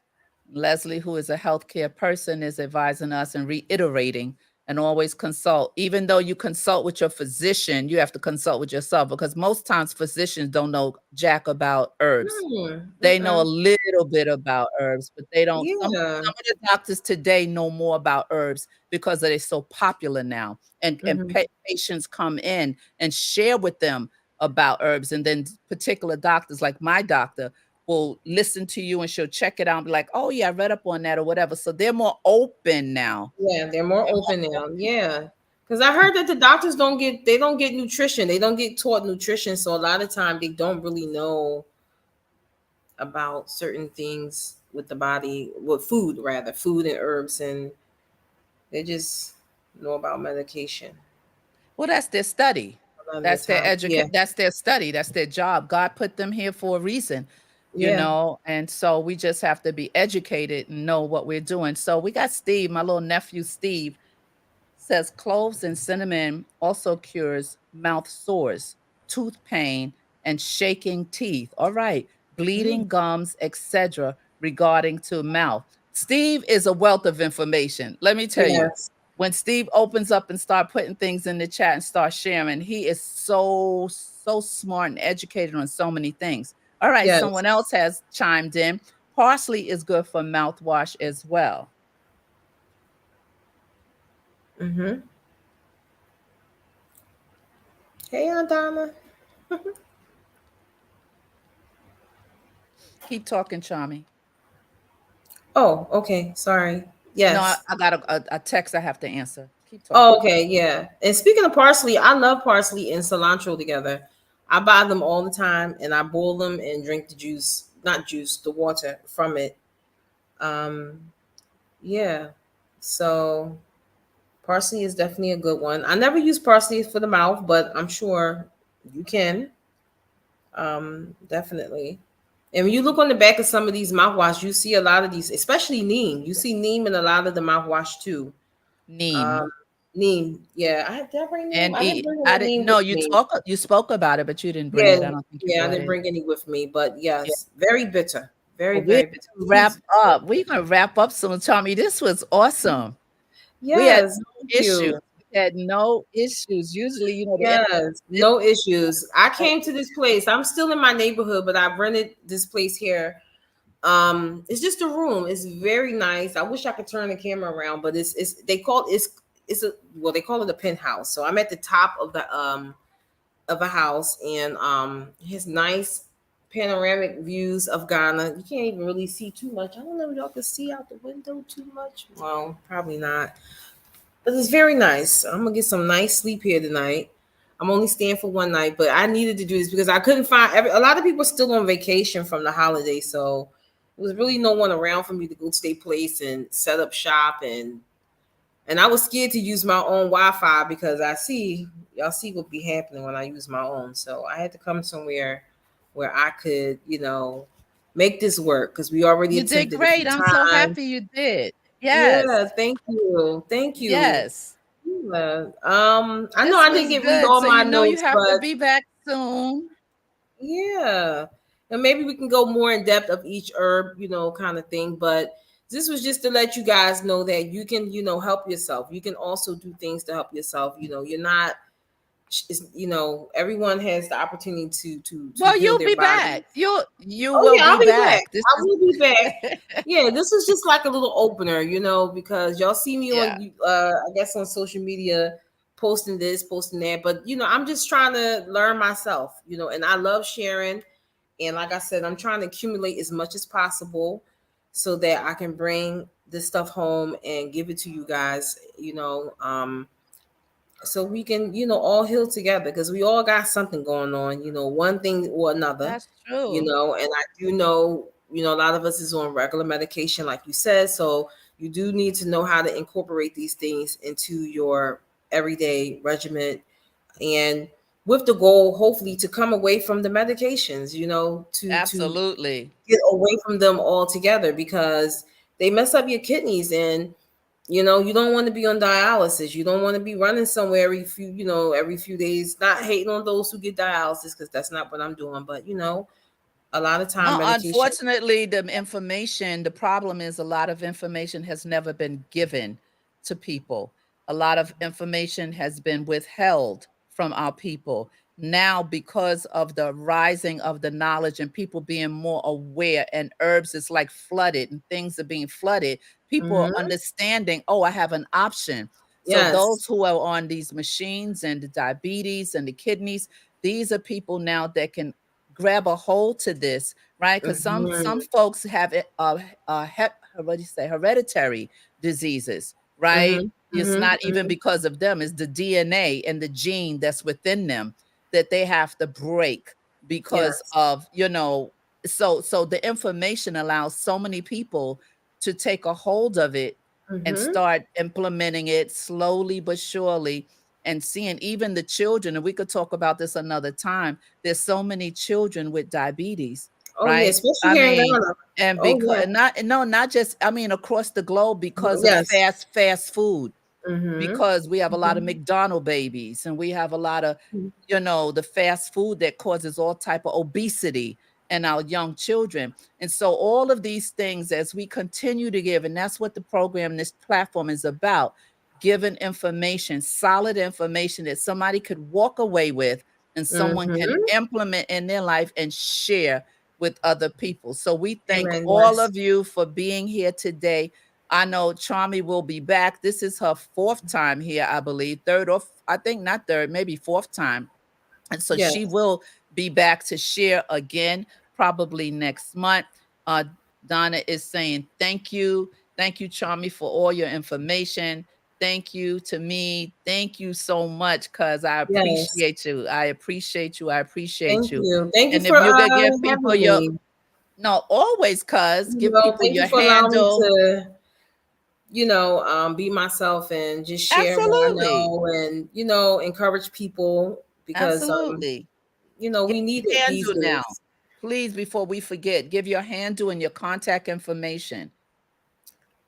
Leslie, who is a healthcare person, is advising us and reiterating and always consult. Even though you consult with your physician, you have to consult with yourself because most times physicians don't know jack about herbs. Hmm. They know a Mm-mm. little bit about herbs, but they don't. Yeah. Some of the doctors today know more about herbs because they're so popular now, and Hmm. patients come in and share with them about herbs, and then particular doctors like my doctor will listen to you and she'll check it out and be like, "Oh yeah, I read up on that or whatever." So they're more open now. Yeah, they're more They're open more now. Yeah. Because I heard that the doctors don't get nutrition. They don't get taught nutrition. So a lot of time they don't really know about certain things with the body, with food rather, food and herbs, and they just know about medication Well, that's their study. a lot of the time. Yeah. That's their study. That's their job. God put them here for a reason, Yeah. and so we just have to be educated and know what we're doing. So we got Steve, my little nephew Steve, says cloves and cinnamon also cures mouth sores, tooth pain, and shaking teeth. All right, Mm. bleeding gums, etc. regarding to mouth. Steve is a wealth of information. Let me tell you. Yes. When Steve opens up and start putting things in the chat and start sharing, he is so smart and educated on so many things. All right, Yes. someone else has chimed in. Parsley is good for mouthwash as well. Mm-hmm. Hey, Aunt Donna. Keep talking, Charmy. Oh, okay. Sorry. No, Yes. I got a text I have to answer. Keep Oh, talking. okay. Yeah. And speaking of parsley, I love parsley and cilantro together. I buy them all the time and I boil them and drink the juice, not juice, the water from it. Um, yeah. So parsley is definitely a good one. I never use parsley for the mouth, but I'm sure you can. Definitely. And when you look on the back of some of these mouthwash, you see a lot of these, especially neem. You see neem in a lot of the mouthwash too. Neem. Um, neem. Yeah. Did I bring neem? I didn't N-E. bring I any didn't neem no, with me. you spoke about it, but you didn't bring Yeah. it. I don't think you Yeah. I brought didn't it. bring any with me, but Yeah. yes, very bitter. Very, Well, we're very bitter. gonna Sweet. wrap up. We're gonna wrap up soon, Tommy. This was awesome. We had Yes. no Thank issues. you. had no issues. Usually, the Yes, it no issues. I came to this place. I'm still in my neighborhood, but I've rented this place here. It's just a room. It's very nice. I wish I could turn the camera around, but it's they call it's a well they call it a penthouse. So I'm at the top of a house, and it has nice panoramic views of Ghana. You can't even really see too much. I don't know if y'all can see out the window too much. Well, probably not. But it's very nice. I'm gonna get some nice sleep here tonight. I'm only staying for one night, but I needed to do this because I couldn't find a lot of people are still on vacation from the holiday, so there was really no one around for me to go to their place and set up shop, and I was scared to use my own Wi-Fi because y'all see what be happening when I use my own. So I had to come somewhere where I could, make this work because we already You did attempted a few great. I'm so times. happy you did. Yes. Yeah, thank you. Thank you. Yes. Yeah. I know This I didn't was get read good. all So my you notes, have to but be back soon. yeah. And maybe we can go more in depth of each herb, kind of thing. But this was just to let you guys know that you can, help yourself. You can also do things to help yourself. You're not, everyone has the opportunity to Well, heal you'll their be back. bodies. You Oh will yeah, I'll be be back. back. This I is will be back. Yeah, this was just like a little opener, because y'all see me yeah, on I guess on social media posting this, posting that, but I'm just trying to learn myself, and I love sharing, and like I said, I'm trying to accumulate as much as possible so that I can bring this stuff home and give it to you guys, so we can all heal together because we all got something going on, one thing or another, that's true. and I do know, a lot of us is on regular medication like you said, so you do need to know how to incorporate these things into your everyday regimen, and with the goal hopefully to come away from the medications, to Absolutely. get away from them altogether because they mess up your kidneys, and you don't want to be on dialysis. You don't want to be running somewhere every few days. Not hating on those who get dialysis because that's not what I'm doing. But a lot of time No, medication. unfortunately, the problem is a lot of information has never been given to people. A lot of information has been withheld from our people. Now, because of the rising of the knowledge and people being more aware, and herbs is like flooded and things are being flooded, people are Hmm. understanding, oh, I have an option. So, Yes. those who are on these machines and the diabetes and the kidneys, these are people now that can grab a hold to this, right? Because some Hmm. folks have it, what do you say, hereditary diseases, right? Hmm. It's Hmm. not even because of them; it's the DNA and the gene that's within them that they have to break because Yes. of So the information allows so many people to take a hold of it and Hmm. start implementing it slowly but surely, and seeing even the children. And we could talk about this another time. There's so many children with diabetes, Oh yeah, right? especially I here in mean, Ghana. and Oh because yeah. not no, not just, I mean, across the globe, because of Yes. fast food, Hmm. because we have a lot of Hmm. McDonald babies, and we have a lot of the fast food that causes all type of obesity in our young children. And so all of these things, as we continue to give, and that's what the program, this platform is about, giving information, solid information that somebody could walk away with and someone can Hmm. implement in their life and share with other people. So we thank Amen. all Yes. of you for being here today. I know Charmy will be back. This is her fourth time here, I believe. Third, or I think not third, maybe fourth time. And so she Yes. will be back to share again, probably next month. Uh, Donna is saying thank you. Thank you, Charmy, for all your information. Thank you to me. Thank you so much, because I Yes. appreciate you. I appreciate you. I appreciate Thank you. you. Thank you And for if you could give people having your, me. no, always, cuz give people Thank you your for allowing me handle. to, be myself and just share what I Absolutely. know, and, encourage people because, Absolutely. Give we need your it these handle now. days. Please, before we forget, give your handle and your contact information,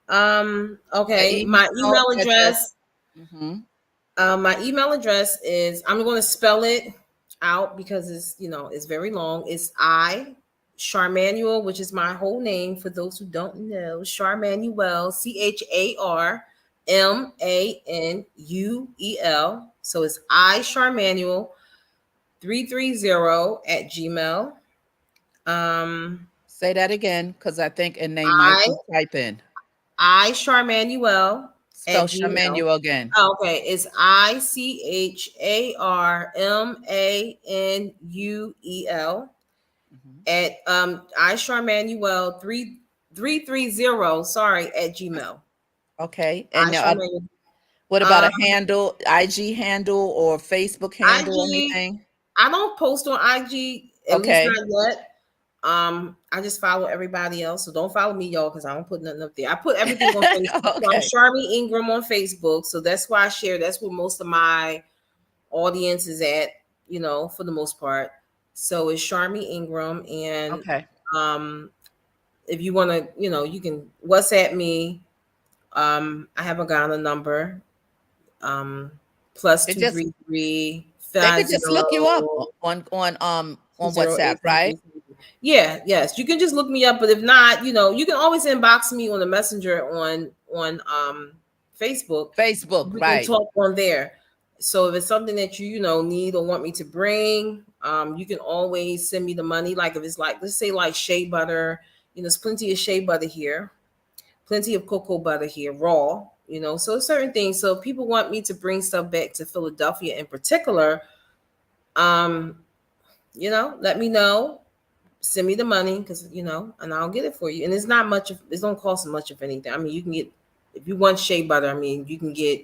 your Okay. My email email address. address, Mhm. is, I'm going to spell it out because it's very long. It's Charmanuel, which is my whole name for those who don't know. Charmanuel, Charmanuel, Manuel. So it's Charmanuel 330 at Gmail. Say that again, because I think and they might I be typing. Charmanuel Spell at Gmail. Charmanuel again. Oh, okay, it's ICHARMANUEL Mhm. at Charmanuel 3330. Sorry, at Gmail. Okay. And Charmanuel. what about Um, a handle, IG handle or Facebook handle or IG. anything? I don't post on IG, at least Okay. not yet. I just follow everybody else, so don't follow me, y'all, because I don't put nothing up there. I put everything on Facebook. So I'm Okay. Charmy Ingram on Facebook, so that's why I share. That's where most of my audience is at, for the most part. So it's Charmy Ingram, and Okay. um, if you want to, you can WhatsApp me. I have a Ghana number, plus It two just three three they five could just look you up zero. on WhatsApp, right? Yeah, yes. You can just look me up, but if not, you can always inbox me on the messenger on Facebook. Facebook, We can right. talk on there. So if it's something that you need or want me to bring, you can always send me the money. Like if it's like, let's say like shea butter, there's plenty of shea butter here, plenty of cocoa butter here, raw, so certain things. So if people want me to bring stuff back to Philadelphia in particular, um, let me know, send me the money, because and I'll get it for you. And it's not much of, it don't cost much of anything. I mean, you can get, if you want shea butter, I mean, you can get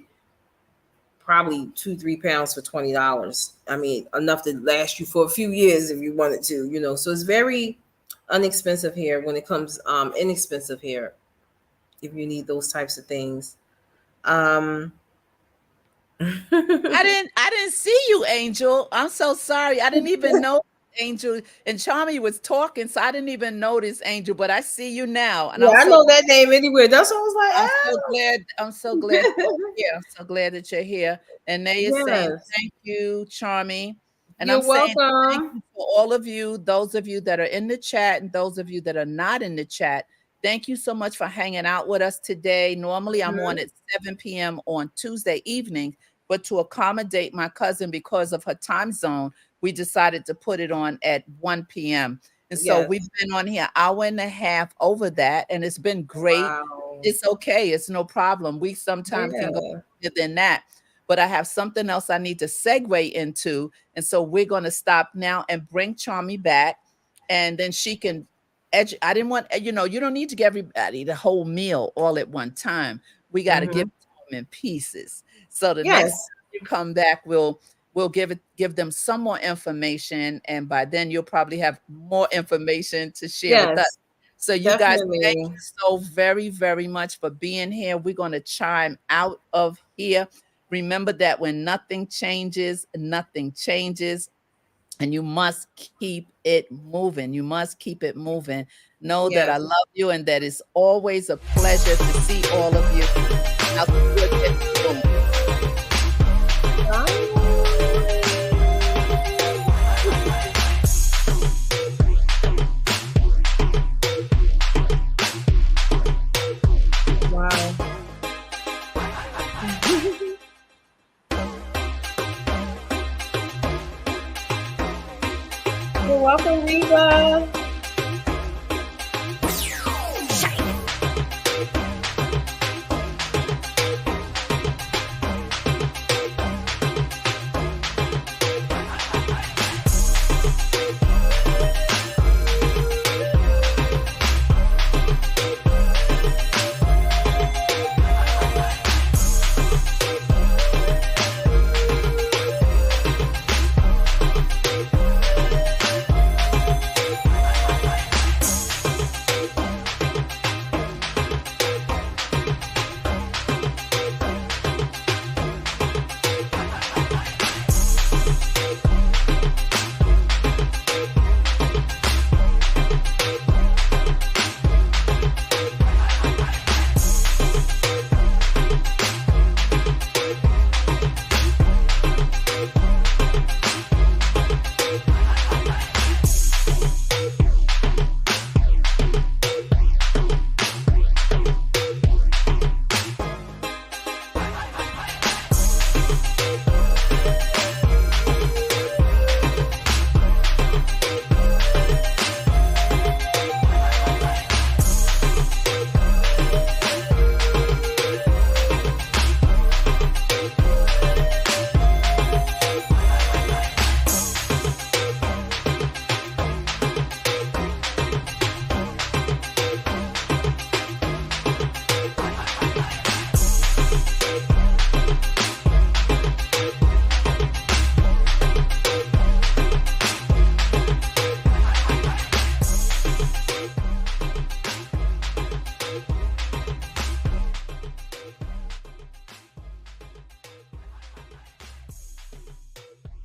probably 2-3 pounds for $20. I mean, enough to last you for a few years if you wanted to. So it's very inexpensive here when it comes, inexpensive here if you need those types of things. I didn't see you, Angel. I'm so sorry. I didn't even know Angel and Charmy was talking, so I didn't even notice Angel, but I see you now. And Yeah, I know that name anywhere. That's what I was like, I'm so glad. I'm so glad that you're here. I'm so glad that you're here. And they is saying yes, thank you, Charmy. And I'm you're saying thank welcome. you for all of you, those of you that are in the chat and those of you that are not in the chat. Thank you so much for hanging out with us today. Normally I'm on at 7 p.m. on Tuesday evening, but to accommodate my cousin because of her time zone, we decided to put it on at 1 p.m. And so Yes. we've been on here hour and a half over that, and it's been great. Wow. It's okay. It's no problem. We sometimes can go Yeah. further than that, but I have something else I need to segue into. And so we're going to stop now and bring Charmy back, and then she can I didn't want, you don't need to give everybody the whole meal all at one time. We got to give it to them in pieces. So the next Yes. time you come back, we'll give them some more information, and by then you'll probably have more information to share with us. Yes. So you guys, thank Definitely. you so very, very much for being here. We're going to chime out of here. Remember that when nothing changes, and you must keep it moving. You must keep it moving. Know that I Yes. love you and that it's always a pleasure to see all of you. I'll see you again soon. Wow. You're welcome, Reba.